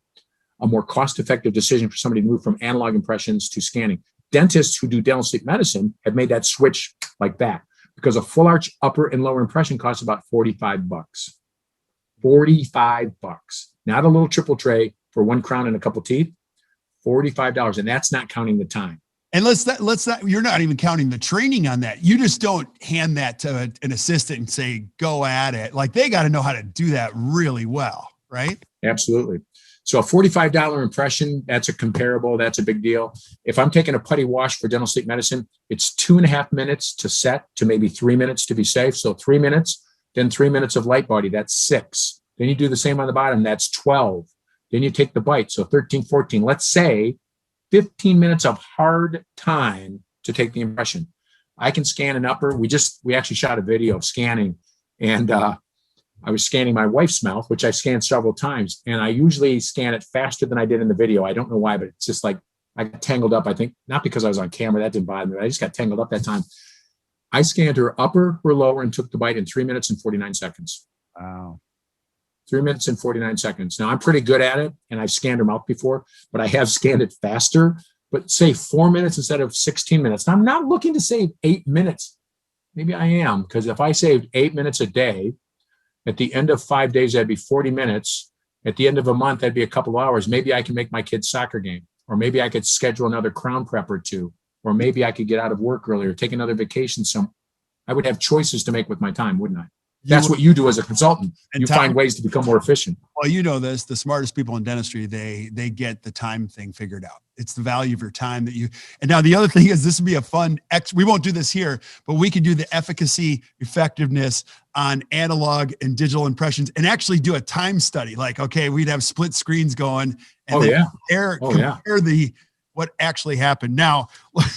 a more cost-effective decision for somebody to move from analog impressions to scanning. Dentists who do dental sleep medicine have made that switch like that because a full arch upper and lower impression costs about $45. $45. Not a little triple tray for one crown and a couple teeth. $45, and that's not counting the time. And let's not, you're not even counting the training on that. You just don't hand that to an assistant and say, go at it. Like, they got to know how to do that really well. Right. Absolutely. So a $45 impression, that's a big deal. If I'm taking a putty wash for dental sleep medicine, it's 2.5 minutes to set to maybe 3 minutes to be safe. So 3 minutes, then 3 minutes of light body, that's 6. Then you do the same on the bottom, that's 12. Then you take the bite. So 13, 14, let's say 15 minutes of hard time to take the impression. I can scan an upper. We actually shot a video of scanning, and I was scanning my wife's mouth, which I've scanned several times, and I usually scan it faster than I did in the video. I don't know why, but it's just like I got tangled up. I think not because I was on camera, that didn't bother me, but I just got tangled up that time. I scanned her upper, her lower, and took the bite in 3 minutes and 49 seconds. Wow. 3 minutes and 49 seconds. Now, I'm pretty good at it, and I've scanned her mouth before, but I have scanned it faster. But say 4 minutes instead of 16 minutes. Now, I'm not looking to save 8 minutes. Maybe I am, because if I saved 8 minutes a day, at the end of 5 days, that'd be 40 minutes. At the end of a month, that'd be a couple of hours. Maybe I can make my kid's soccer game, or maybe I could schedule another crown prep or two, or maybe I could get out of work earlier, take another vacation. So I would have choices to make with my time, wouldn't I? That's what you do as a consultant. You find ways to become more efficient. Well, the smartest people in dentistry, they get the time thing figured out. It's the value of your time and now the other thing is, this would be a fun, we won't do this here, but we could do the efficacy, effectiveness on analog and digital impressions and actually do a time study. Like, okay, we'd have split screens going and compare what actually happened. Now,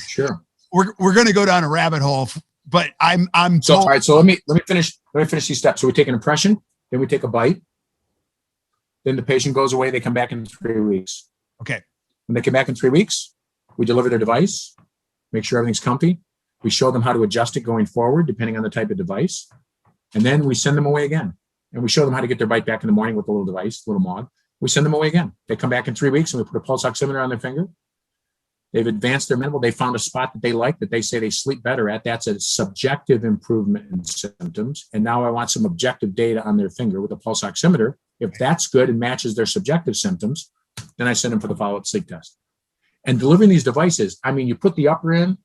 sure, we're going to go down a rabbit hole. But I'm so all right. So let me finish these steps. So we take an impression, then we take a bite, then the patient goes away. They come back in 3 weeks. Okay. When they come back in 3 weeks, we deliver their device, make sure everything's comfy. We show them how to adjust it going forward, depending on the type of device, and then we send them away again. And we show them how to get their bite back in the morning with a little device, a little mod. We send them away again. They come back in 3 weeks, and we put a pulse oximeter on their finger. They've advanced their mandible. They found a spot that they like, that they say they sleep better at. That's a subjective improvement in symptoms. And now I want some objective data on their finger with a pulse oximeter. If that's good and matches their subjective symptoms, then I send them for the follow-up sleep test. And delivering these devices, I mean, you put the upper in,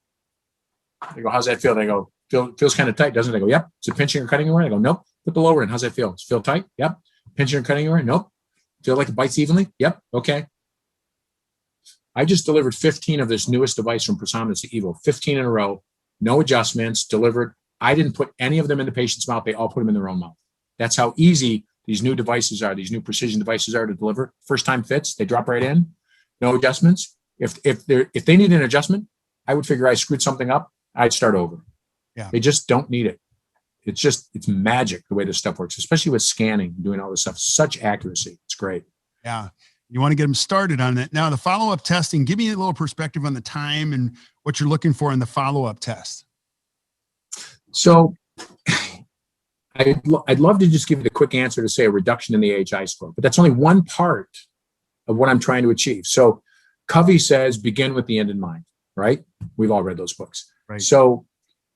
they go, how's that feel? They go, feels kind of tight, doesn't it? I go, yep. Is it pinching or cutting anywhere? I go, nope. Put the lower in. How's that feel? Does it feel tight? Yep. Pinching or cutting anywhere? Nope. Feel like it bites evenly? Yep. Okay. I just delivered 15 of this newest device from Prosominus to Evo, 15 in a row, no adjustments, delivered. I didn't put any of them in the patient's mouth. They all put them in their own mouth. That's how easy these new devices are. These new precision devices are to deliver. First time fits, they drop right in, no adjustments. If they need an adjustment, I would figure I screwed something up, I'd start over. Yeah. They just don't need it. It's magic the way this stuff works, especially with scanning, doing all this stuff. Such accuracy. It's great. Yeah. You want to get them started on it. Now, the follow-up testing, give me a little perspective on the time and what you're looking for in the follow-up test. So I'd love to just give you the quick answer to say a reduction in the AHI score, but that's only one part of what I'm trying to achieve. So Covey says, begin with the end in mind, right? We've all read those books. Right. So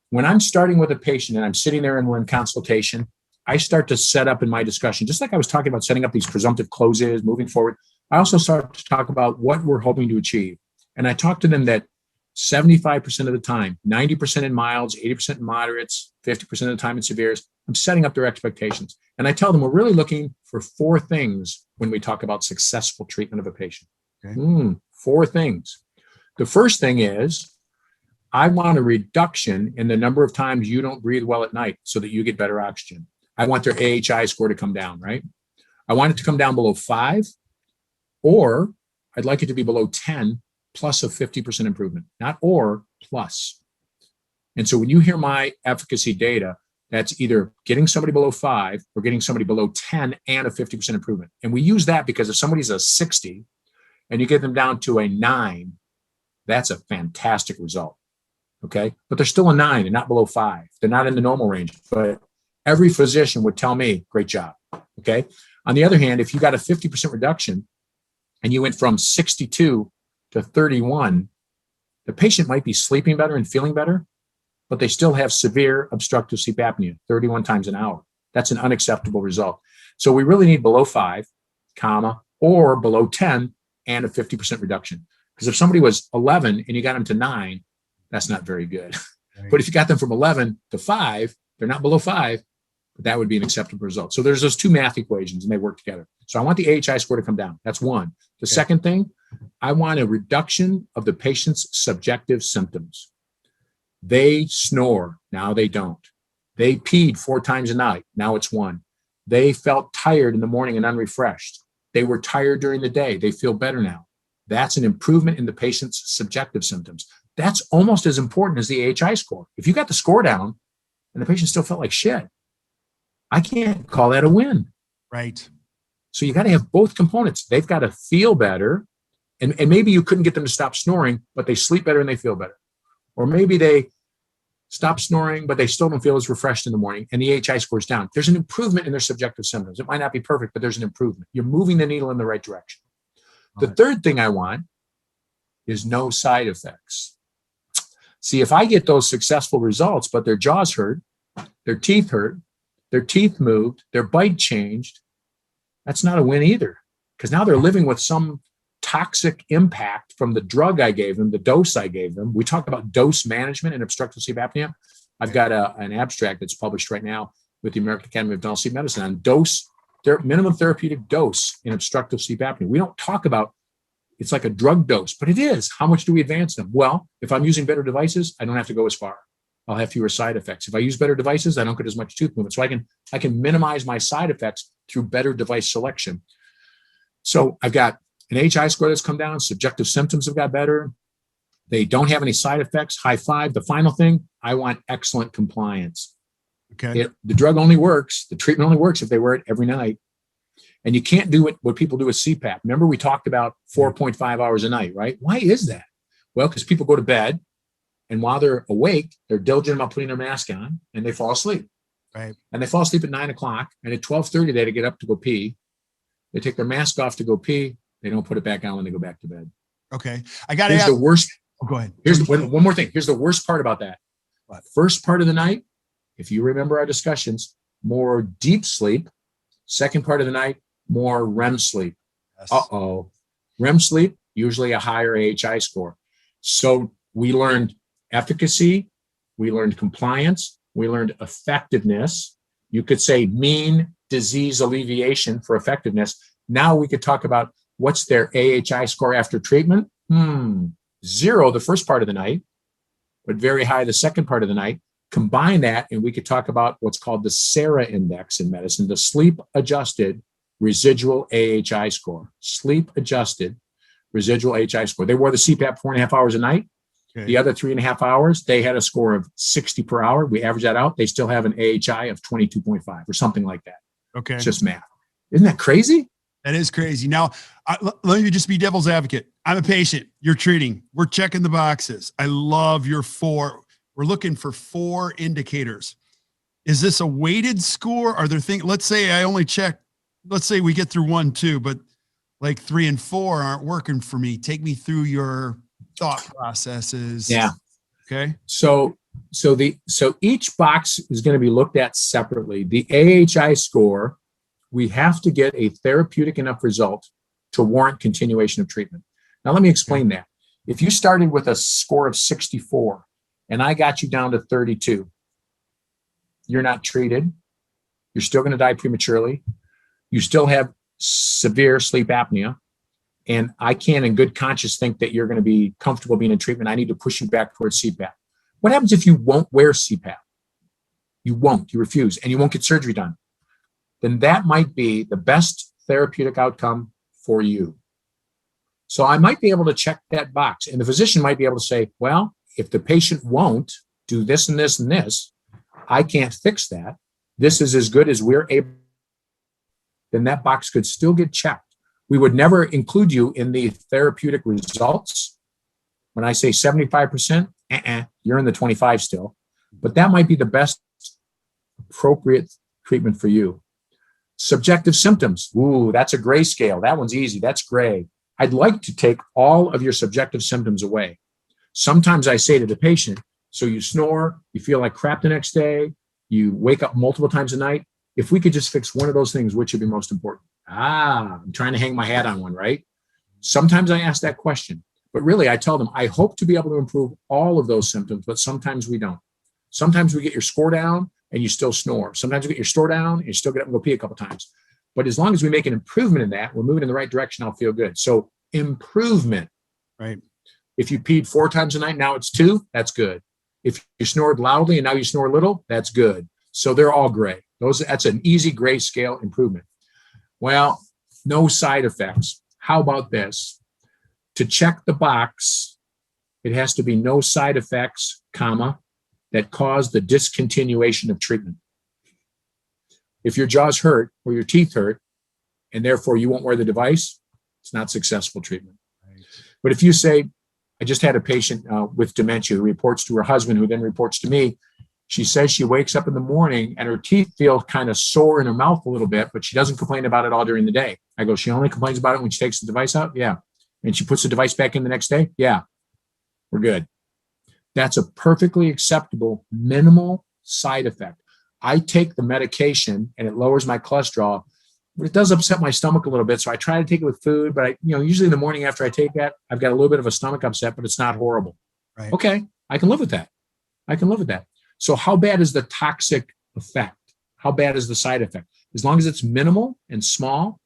when I'm starting with a patient and I'm sitting there and we're in consultation, I start to set up in my discussion, just like I was talking about setting up these presumptive closes, moving forward. I also start to talk about what we're hoping to achieve. And I talk to them that 75% of the time, 90% in milds, 80% in moderates, 50% of the time in severes, I'm setting up their expectations. And I tell them we're really looking for 4 things when we talk about successful treatment of a patient. Okay. 4 things. The first thing is, I want a reduction in the number of times you don't breathe well at night so that you get better oxygen. I want their AHI score to come down, right? I want it to come down below 5, or I'd like it to be below 10 plus a 50% improvement, not or, plus. And so when you hear my efficacy data, that's either getting somebody below 5 or getting somebody below 10 and a 50% improvement. And we use that because if somebody's a 60 and you get them down to a 9, that's a fantastic result. Okay. But they're still a 9 and not below 5. They're not in the normal range, but every physician would tell me, great job. Okay. On the other hand, if you got a 50% reduction and you went from 62 to 31, the patient might be sleeping better and feeling better, but they still have severe obstructive sleep apnea 31 times an hour. That's an unacceptable result. So we really need below 5, comma, or below 10 and a 50% reduction. Because if somebody was 11 and you got them to 9, that's not very good. Right. But if you got them from 11 to 5, they're not below 5, but that would be an acceptable result. So there's those 2 math equations and they work together. So I want the AHI score to come down. That's one. The second thing, I want a reduction of the patient's subjective symptoms. They snore. Now they don't. They peed 4 times a night. Now it's 1. They felt tired in the morning and unrefreshed. They were tired during the day. They feel better now. That's an improvement in the patient's subjective symptoms. That's almost as important as the AHI score. If you got the score down and the patient still felt like shit, I can't call that a win. Right. So you got to have both components. They've got to feel better. And maybe you couldn't get them to stop snoring, but they sleep better and they feel better. Or maybe they stop snoring, but they still don't feel as refreshed in the morning and the AHI score is down. There's an improvement in their subjective symptoms. It might not be perfect, but there's an improvement. You're moving the needle in the right direction. The third thing I want is no side effects. See, if I get those successful results, but their jaws hurt, their teeth moved, their bite changed, that's not a win either. Because now they're living with some toxic impact from the drug I gave them, the dose I gave them. We talk about dose management in obstructive sleep apnea. I've got an abstract that's published right now with the American Academy of Dental Sleep Medicine on minimum therapeutic dose in obstructive sleep apnea. We don't talk about it's like a drug dose, but it is. How much do we advance them? Well, if I'm using better devices, I don't have to go as far. I'll have fewer side effects. If I use better devices, I don't get as much tooth movement. So I can minimize my side effects through better device selection. So I've got an AHI score that's come down. Subjective symptoms have got better. They don't have any side effects. High five. The final thing, I want excellent compliance. Okay. The drug only works. The treatment only works if they wear it every night. And you can't do what people do with CPAP. Remember, we talked about 4.5 hours a night, right? Why is that? Well, because people go to bed and while they're awake, they're diligent about putting their mask on and they fall asleep. Right. And they fall asleep at 9 o'clock. And at 12:30, they had to get up to go pee. They take their mask off to go pee. They don't put it back on when they go back to bed. Okay. I got to ask. The worst. Oh, go ahead. Here's one more thing. Here's the worst part about that. What? First part of the night, if you remember our discussions, more deep sleep. Second part of the night, more REM sleep. Yes. REM sleep, usually a higher AHI score. So we learned efficacy, we learned compliance, we learned effectiveness. You could say mean disease alleviation for effectiveness. Now we could talk about what's their AHI score after treatment. 0 the first part of the night, but very high the second part of the night. Combine that and we could talk about what's called the SARA index in medicine, the sleep adjusted residual AHI score. Sleep adjusted residual AHI score. They wore the CPAP 4.5 hours a night. Okay. The other 3.5 hours, they had a score of 60 per hour. We average that out. They still have an AHI of 22.5 or something like that. Okay. It's just math. Isn't that crazy? That is crazy. Now, let me just be devil's advocate. I'm a patient. You're treating. We're checking the boxes. I love your 4. We're looking for 4 indicators. Is this a weighted score? Are there things, let's say I only check, let's say we get through 1, 2, but like 3 and 4 aren't working for me. Take me through your thought processes. Yeah. Okay. So each box is going to be looked at separately. The AHI score, we have to get a therapeutic enough result to warrant continuation of treatment. Now, let me explain that. If you started with a score of 64 and I got you down to 32, you're not treated. You're still going to die prematurely. You still have severe sleep apnea. And I can't in good conscience think that you're going to be comfortable being in treatment. I need to push you back towards CPAP. What happens if you won't wear CPAP? You won't, you refuse, and you won't get surgery done. Then that might be the best therapeutic outcome for you. So I might be able to check that box. And the physician might be able to say, well, if the patient won't do this and this and this, I can't fix that. This is as good as we're able. Then that box could still get checked. We would never include you in the therapeutic results. When I say 75%, you're in the 25 still. But that might be the best appropriate treatment for you. Subjective symptoms. Ooh, that's a gray scale. That one's easy. That's gray. I'd like to take all of your subjective symptoms away. Sometimes I say to the patient, so you snore, you feel like crap the next day, you wake up multiple times a night. If we could just fix one of those things, which would be most important? I'm trying to hang my hat on one, right? Sometimes I ask that question, but really I tell them, I hope to be able to improve all of those symptoms, but sometimes we don't. Sometimes we get your score down and you still snore. Sometimes we get your score down and you still get up and go pee a couple times. But as long as we make an improvement in that, we're moving in the right direction, I'll feel good. So improvement. Right. If you peed 4 times a night, now it's 2, that's good. If you snored loudly and now you snore little, that's good. So they're all gray. That's an easy gray scale improvement. Well, no side effects. How about this? To check the box, it has to be no side effects, comma, that cause the discontinuation of treatment. If your jaws hurt or your teeth hurt, and therefore you won't wear the device, it's not successful treatment. Right. But if you say, I just had a patient with dementia who reports to her husband, who then reports to me. She says she wakes up in the morning and her teeth feel kind of sore in her mouth a little bit, but she doesn't complain about it all during the day. I go, she only complains about it when she takes the device out? Yeah. And she puts the device back in the next day? Yeah. We're good. That's a perfectly acceptable minimal side effect. I take the medication and it lowers my cholesterol, but it does upset my stomach a little bit. So I try to take it with food, but usually in the morning after I take that, I've got a little bit of a stomach upset, but it's not horrible. Right. Okay. I can live with that. So how bad is the toxic effect? How bad is the side effect? As long as it's minimal and small,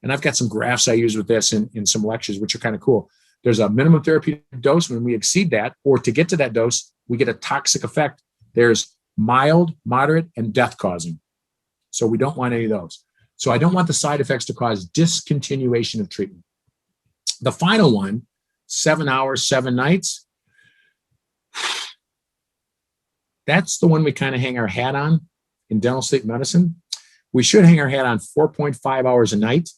and I've got some graphs I use with this in some lectures, which are kind of cool. There's a minimum therapeutic dose. When we exceed that, or to get to that dose, we get a toxic effect. There's mild, moderate, and death-causing. So we don't want any of those. So I don't want the side effects to cause discontinuation of treatment. The final one, 7 hours, 7 nights. That's the one we kind of hang our hat on in dental sleep medicine. We should hang our hat on 4.5 hours a night,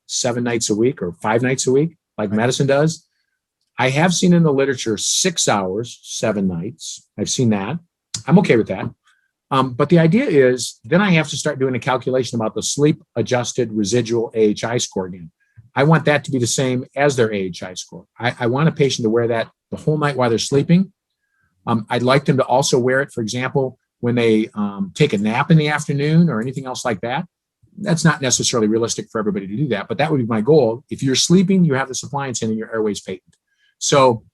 7 nights a week or 5 nights a week, like medicine does. I have seen in the literature 6 hours, 7 nights. I've seen that. I'm okay with that. But the idea is then I have to start doing a calculation about the sleep adjusted residual AHI score again. I want that to be the same as their AHI score. I want a patient to wear that the whole night while they're sleeping. I'd like them to also wear it, for example, when they take a nap in the afternoon or anything else like that. That's not necessarily realistic for everybody to do that, but that would be my goal. If you're sleeping, you have this appliance in and your airway's patent. So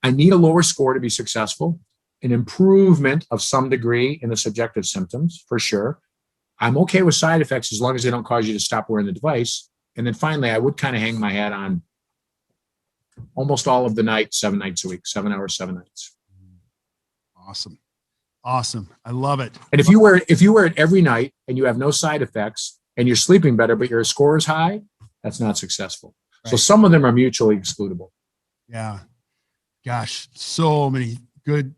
I need a lower score to be successful, an improvement of some degree in the subjective symptoms, for sure. I'm okay with side effects as long as they don't cause you to stop wearing the device. And then finally, I would kind of hang my hat on almost all of the night, 7 nights a week, 7 hours, 7 nights. Awesome. I love it. And if you wear it every night and you have no side effects and you're sleeping better, but your score is high, that's not successful. Right. So some of them are mutually excludable. Yeah. Gosh, so many good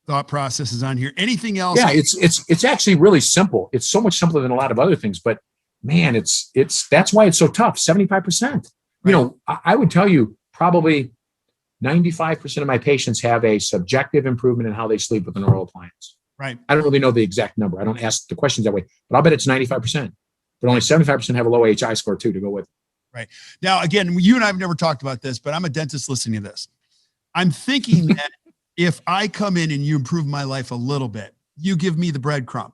thought processes on here. Anything else? Yeah, it's actually really simple. It's so much simpler than a lot of other things, but man, it's that's why it's so tough. 75%. You know, I would tell you probably 95% of my patients have a subjective improvement in how they sleep with an oral appliance. Right. I don't really know the exact number. I don't ask the questions that way, but I'll bet it's 95%. But only 75% have a low HI score too to go with. Right. Now, again, you and I have never talked about this, but I'm a dentist listening to this. I'm thinking that if I come in and you improve my life a little bit, you give me the breadcrumb.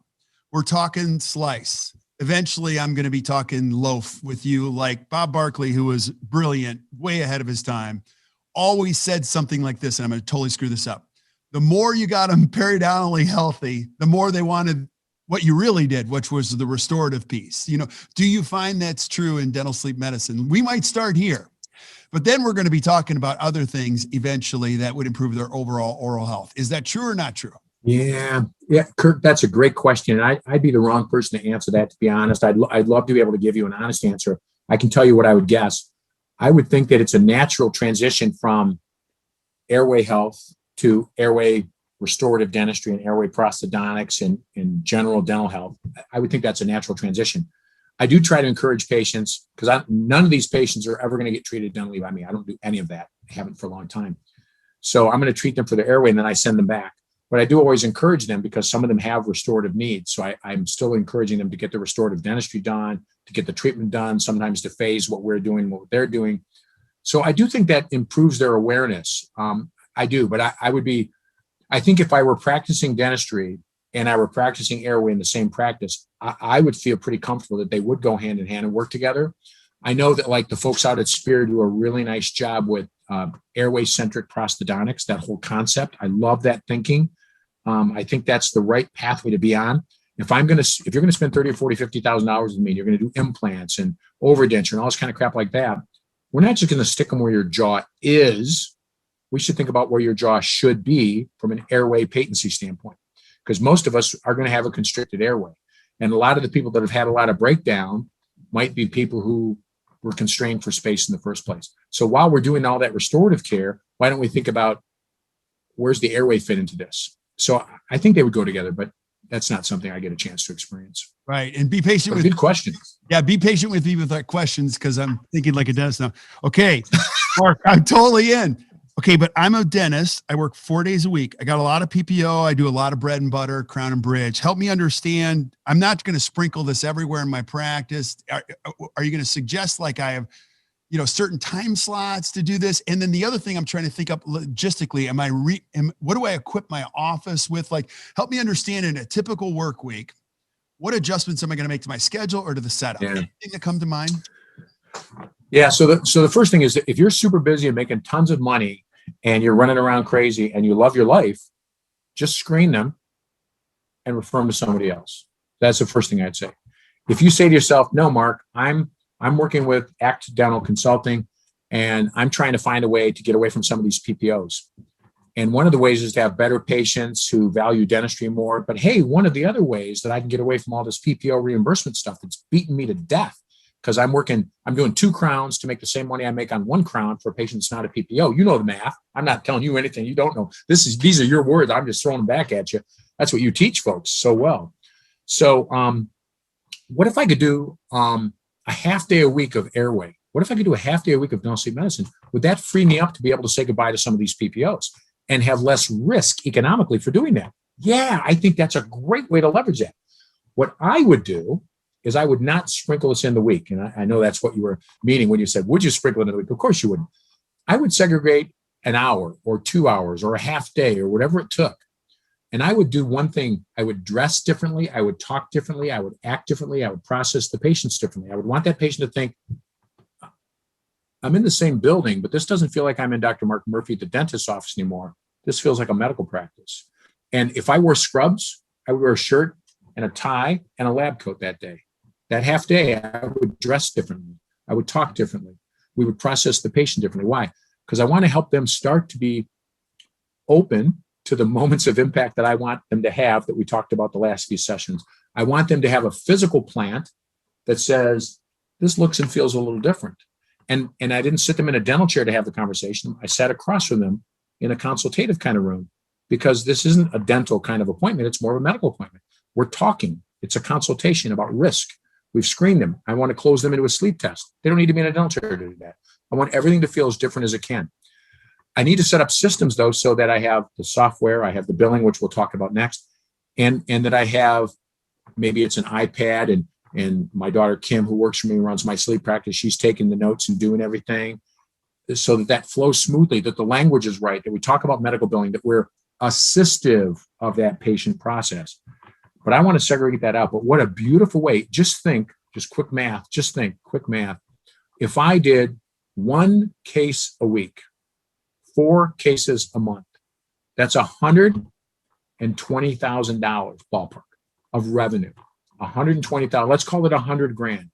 We're talking slice. Eventually, I'm going to be talking loaf with you, like Bob Barkley, who was brilliant, way ahead of his time, always said something like this, and I'm going to totally screw this up. The more you got them periodontally healthy, the more they wanted what you really did, which was the restorative piece. You know, do you find that's true in dental sleep medicine? We might start here, but then we're going to be talking about other things eventually that would improve their overall oral health. Is that true or not true? Yeah, Kirk, that's a great question. And I'd be the wrong person to answer that, to be honest. I'd love to be able to give you an honest answer. I can tell you what I would guess. I would think that it's a natural transition from airway health to airway restorative dentistry and airway prosthodontics and general dental health. I would think that's a natural transition. I do try to encourage patients, because none of these patients are ever going to get treated dentally by me. I don't do any of that. I haven't for a long time. So I'm going to treat them for their airway and then I send them back. But I do always encourage them because some of them have restorative needs. So I'm still encouraging them to get the restorative dentistry done, to get the treatment done, sometimes to phase what we're doing, what they're doing. So I do think that improves their awareness. I do, but I think if I were practicing dentistry and I were practicing airway in the same practice, I would feel pretty comfortable that they would go hand in hand and work together. I know that like the folks out at Spear do a really nice job with airway-centric prosthodontics, that whole concept. I love that thinking. I think that's the right pathway to be on. If you're going to spend $30 or $40, $50,000 with me, you're going to do implants and overdenture and all this kind of crap like that. We're not just going to stick them where your jaw is. We should think about where your jaw should be from an airway patency standpoint, because most of us are going to have a constricted airway. And a lot of the people that have had a lot of breakdown might be people who were constrained for space in the first place. So while we're doing all that restorative care, why don't we think about where's the airway fit into this? So I think they would go together, but that's not something I get a chance to experience. Right. And be patient with good questions. Yeah. Be patient with me with that questions, because I'm thinking like a dentist now. Okay. Mark, I'm totally in. Okay. But I'm a dentist. I work 4 days a week. I got a lot of PPO. I do a lot of bread and butter, crown and bridge. Help me understand. I'm not going to sprinkle this everywhere in my practice. Are you going to suggest like I have, certain time slots to do this? And then the other thing I'm trying to think up logistically, what do I equip my office with? Like, help me understand in a typical work week, what adjustments am I going to make to my schedule or to the setup? Yeah. Anything that come to mind? Yeah. So the first thing is that if you're super busy and making tons of money and you're running around crazy and you love your life, just screen them and refer them to somebody else. That's the first thing I'd say. If you say to yourself, no, Mark, I'm working with ACT Dental Consulting and I'm trying to find a way to get away from some of these PPOs. And one of the ways is to have better patients who value dentistry more. But hey, one of the other ways that I can get away from all this PPO reimbursement stuff that's beating me to death, because I'm doing 2 crowns to make the same money I make on 1 crown for a patient that's not a PPO. You know the math. I'm not telling you anything you don't know. These are your words. I'm just throwing them back at you. That's what you teach folks so well. So what if I could do a half day a week of airway? What if I could do a half day a week of dental sleep medicine? Would that free me up to be able to say goodbye to some of these PPOs and have less risk economically for doing that? Yeah, I think that's a great way to leverage that. What I would do is I would not sprinkle this in the week. And I know that's what you were meaning when you said, would you sprinkle it in the week? Of course you wouldn't. I would segregate an hour or 2 hours or a half day or whatever it took. And I would do one thing. I would dress differently. I would talk differently. I would act differently. I would process the patients differently. I would want that patient to think, I'm in the same building, but this doesn't feel like I'm in Dr. Mark Murphy at the dentist's office anymore. This feels like a medical practice. And if I wore scrubs, I would wear a shirt and a tie and a lab coat that day. That half day, I would dress differently. I would talk differently. We would process the patient differently. Why? Because I want to help them start to be open to the moments of impact that I want them to have that we talked about the last few sessions. I want them to have a physical plant that says, this looks and feels a little different. And I didn't sit them in a dental chair to have the conversation. I sat across from them in a consultative kind of room, because this isn't a dental kind of appointment. It's more of a medical appointment. We're talking. It's a consultation about risk. We've screened them. I want to close them into a sleep test. They don't need to be in a dental chair to do that. I want everything to feel as different as it can. I need to set up systems, though, so that I have the software, I have the billing, which we'll talk about next, and that I have, maybe it's an iPad, and my daughter, Kim, who works for me, runs my sleep practice, she's taking the notes and doing everything so that flows smoothly, that the language is right, that we talk about medical billing, that we're assistive of that patient process. But I want to segregate that out. But what a beautiful way. Just quick math. If I did 1 case a week, 4 cases a month, that's $120,000 ballpark of revenue. 120,000. Let's call it $100,000.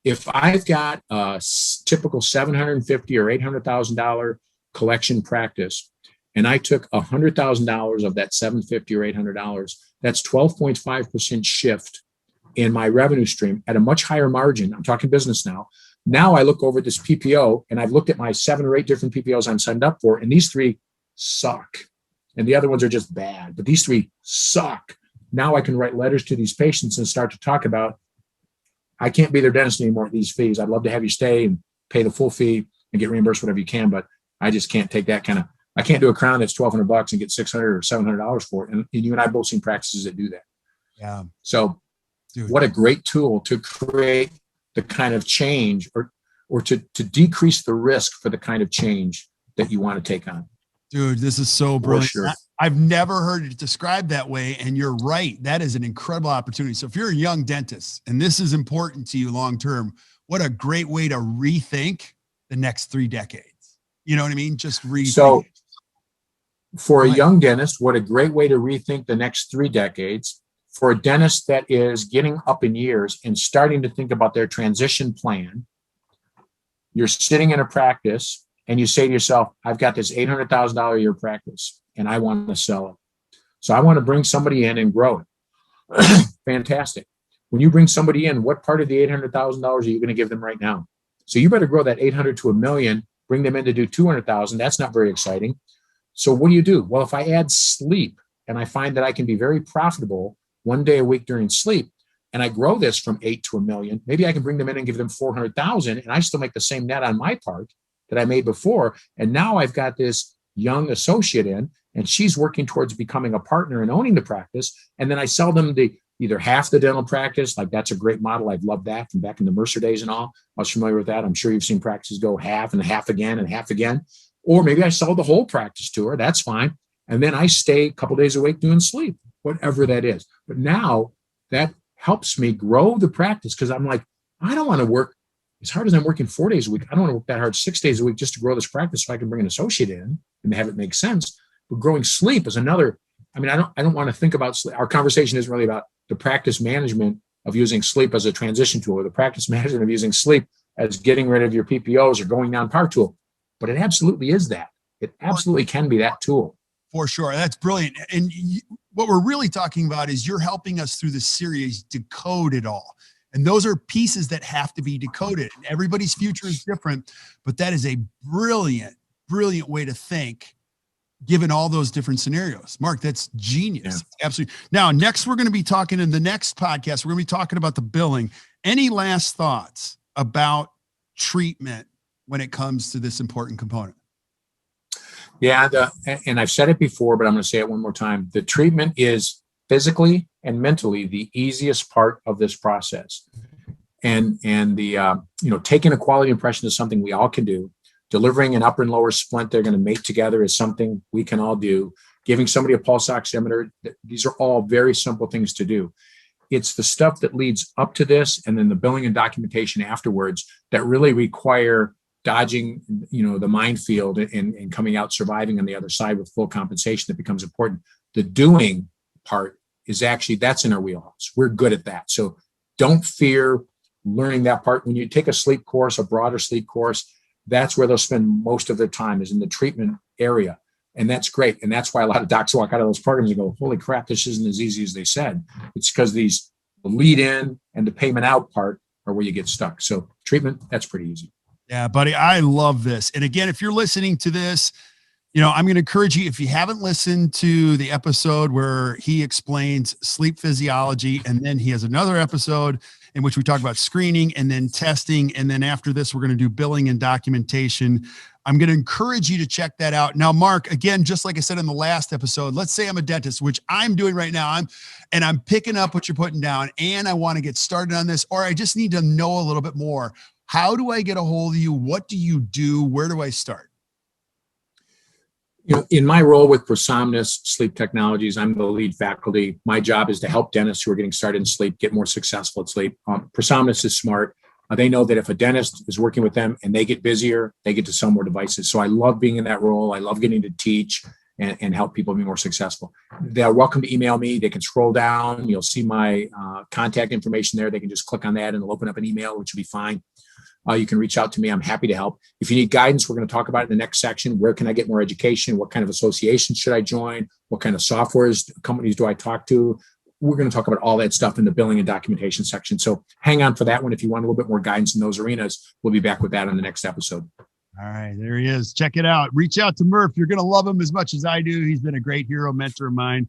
If I've got a typical $750,000 or $800,000 collection practice, and I took $100,000 of that $750,000 or $800, that's 12.5% shift in my revenue stream at a much higher margin. I'm talking business now. Now I look over this PPO, and I've looked at my 7 or 8 different PPOs I'm signed up for, and these 3 suck. And the other ones are just bad, but these 3 suck. Now I can write letters to these patients and start to talk about, I can't be their dentist anymore at these fees. I'd love to have you stay and pay the full fee and get reimbursed whatever you can, but I just can't take that kind of, I can't do a crown that's $1,200 and get $600 or $700 for it. And you and I both seen practices that do that. Yeah. So what a great tool to create the kind of change or to decrease the risk for the kind of change that you want to take on. Dude, this is so brilliant. Sure. I've never heard it described that way. And you're right. That is an incredible opportunity. So if you're a young dentist and this is important to you long-term, what a great way to rethink the next 3 decades. You know what I mean? Just rethink. So for a young dentist, what a great way to rethink the next 3 decades. For a dentist that is getting up in years and starting to think about their transition plan, you're sitting in a practice and you say to yourself, I've got this $800,000 a year practice and I want to sell it. So I want to bring somebody in and grow it. Fantastic. When you bring somebody in, what part of the $800,000 are you going to give them right now? So you better grow that 800 to $1 million, bring them in to do 200,000. That's not very exciting. So what do? Well, if I add sleep and I find that I can be very profitable 1 day a week during sleep, and I grow this from 8 to $1 million, maybe I can bring them in and give them 400,000, and I still make the same net on my part that I made before. And now I've got this young associate in, and she's working towards becoming a partner and owning the practice. And then I sell them either half the dental practice. Like, that's a great model. I've loved that from back in the Mercer days and all. I was familiar with that. I'm sure you've seen practices go half and half again and half again. Or maybe I sell the whole practice to her. That's fine. And then I stay a couple days a week doing sleep, whatever that is. But now that helps me grow the practice, because I'm like, I don't want to work as hard as I'm working 4 days a week. I don't want to work that hard 6 days a week just to grow this practice so I can bring an associate in and have it make sense. But growing sleep is another. I mean, I don't want to think about sleep. Our conversation isn't really about the practice management of using sleep as a transition tool, or the practice management of using sleep as getting rid of your PPOs or going non-par tool. But it absolutely is that. It absolutely can be that tool. For sure. That's brilliant. And what we're really talking about is you're helping us through this series decode it all. And those are pieces that have to be decoded. And everybody's future is different, but that is a brilliant, brilliant way to think, given all those different scenarios. Mark, that's genius. Yeah. Absolutely. Now, next, we're going to be talking in the next podcast, we're going to be talking about the billing. Any last thoughts about treatment when it comes to this important component? Yeah, and I've said it before, but I'm going to say it one more time. The treatment is physically and mentally the easiest part of this process. And the taking a quality impression is something we all can do. Delivering an upper and lower splint they're going to mate together is something we can all do. Giving somebody a pulse oximeter, these are all very simple things to do. It's the stuff that leads up to this, and then the billing and documentation afterwards, that really require dodging, the minefield and coming out surviving on the other side with full compensation that becomes important. The doing part is actually, that's in our wheelhouse. We're good at that. So don't fear learning that part. When you take a sleep course, a broader sleep course, that's where they'll spend most of their time, is in the treatment area. And that's great. And that's why a lot of docs walk out of those programs and go, holy crap, this isn't as easy as they said. It's because the lead in and the payment out part are where you get stuck. So treatment, that's pretty easy. Yeah, buddy, I love this. And again, if you're listening to this, I'm going to encourage you, if you haven't listened to the episode where he explains sleep physiology, and then he has another episode in which we talk about screening and then testing. And then after this, we're going to do billing and documentation. I'm going to encourage you to check that out. Now, Mark, again, just like I said in the last episode, let's say I'm a dentist, which I'm doing right now. I'm picking up what you're putting down, and I want to get started on this, or I just need to know a little bit more. How do I get a hold of you? What do you do? Where do I start? In my role with Prosomnus Sleep Technologies, I'm the lead faculty. My job is to help dentists who are getting started in sleep get more successful at sleep. Prosomnus is smart. They know that if a dentist is working with them and they get busier, they get to sell more devices. So I love being in that role. I love getting to teach and help people be more successful. They're welcome to email me. They can scroll down. You'll see my contact information there. They can just click on that and it'll open up an email, which will be fine. You can reach out to me. I'm happy to help. If you need guidance, we're going to talk about it in the next section. Where can I get more education? What kind of associations should I join? What kind of softwares, companies do I talk to? We're going to talk about all that stuff in the billing and documentation section. So hang on for that one. If you want a little bit more guidance in those arenas, we'll be back with that on the next episode. All right, there he is. Check it out. Reach out to Murph. You're going to love him as much as I do. He's been a great hero mentor of mine.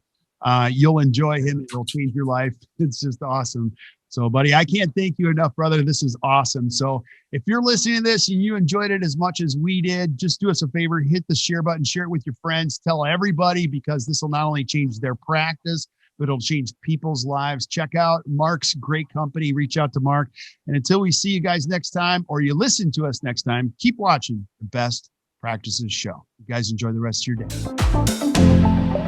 You'll enjoy him. It'll change your life. It's just awesome. So, buddy, I can't thank you enough, brother. This is awesome. So if you're listening to this and you enjoyed it as much as we did, just do us a favor, hit the share button, share it with your friends, tell everybody, because this will not only change their practice, but it'll change people's lives. Check out Mark's great company. Reach out to Mark. And until we see you guys next time, or you listen to us next time, keep watching the Best Practices Show. You guys enjoy the rest of your day.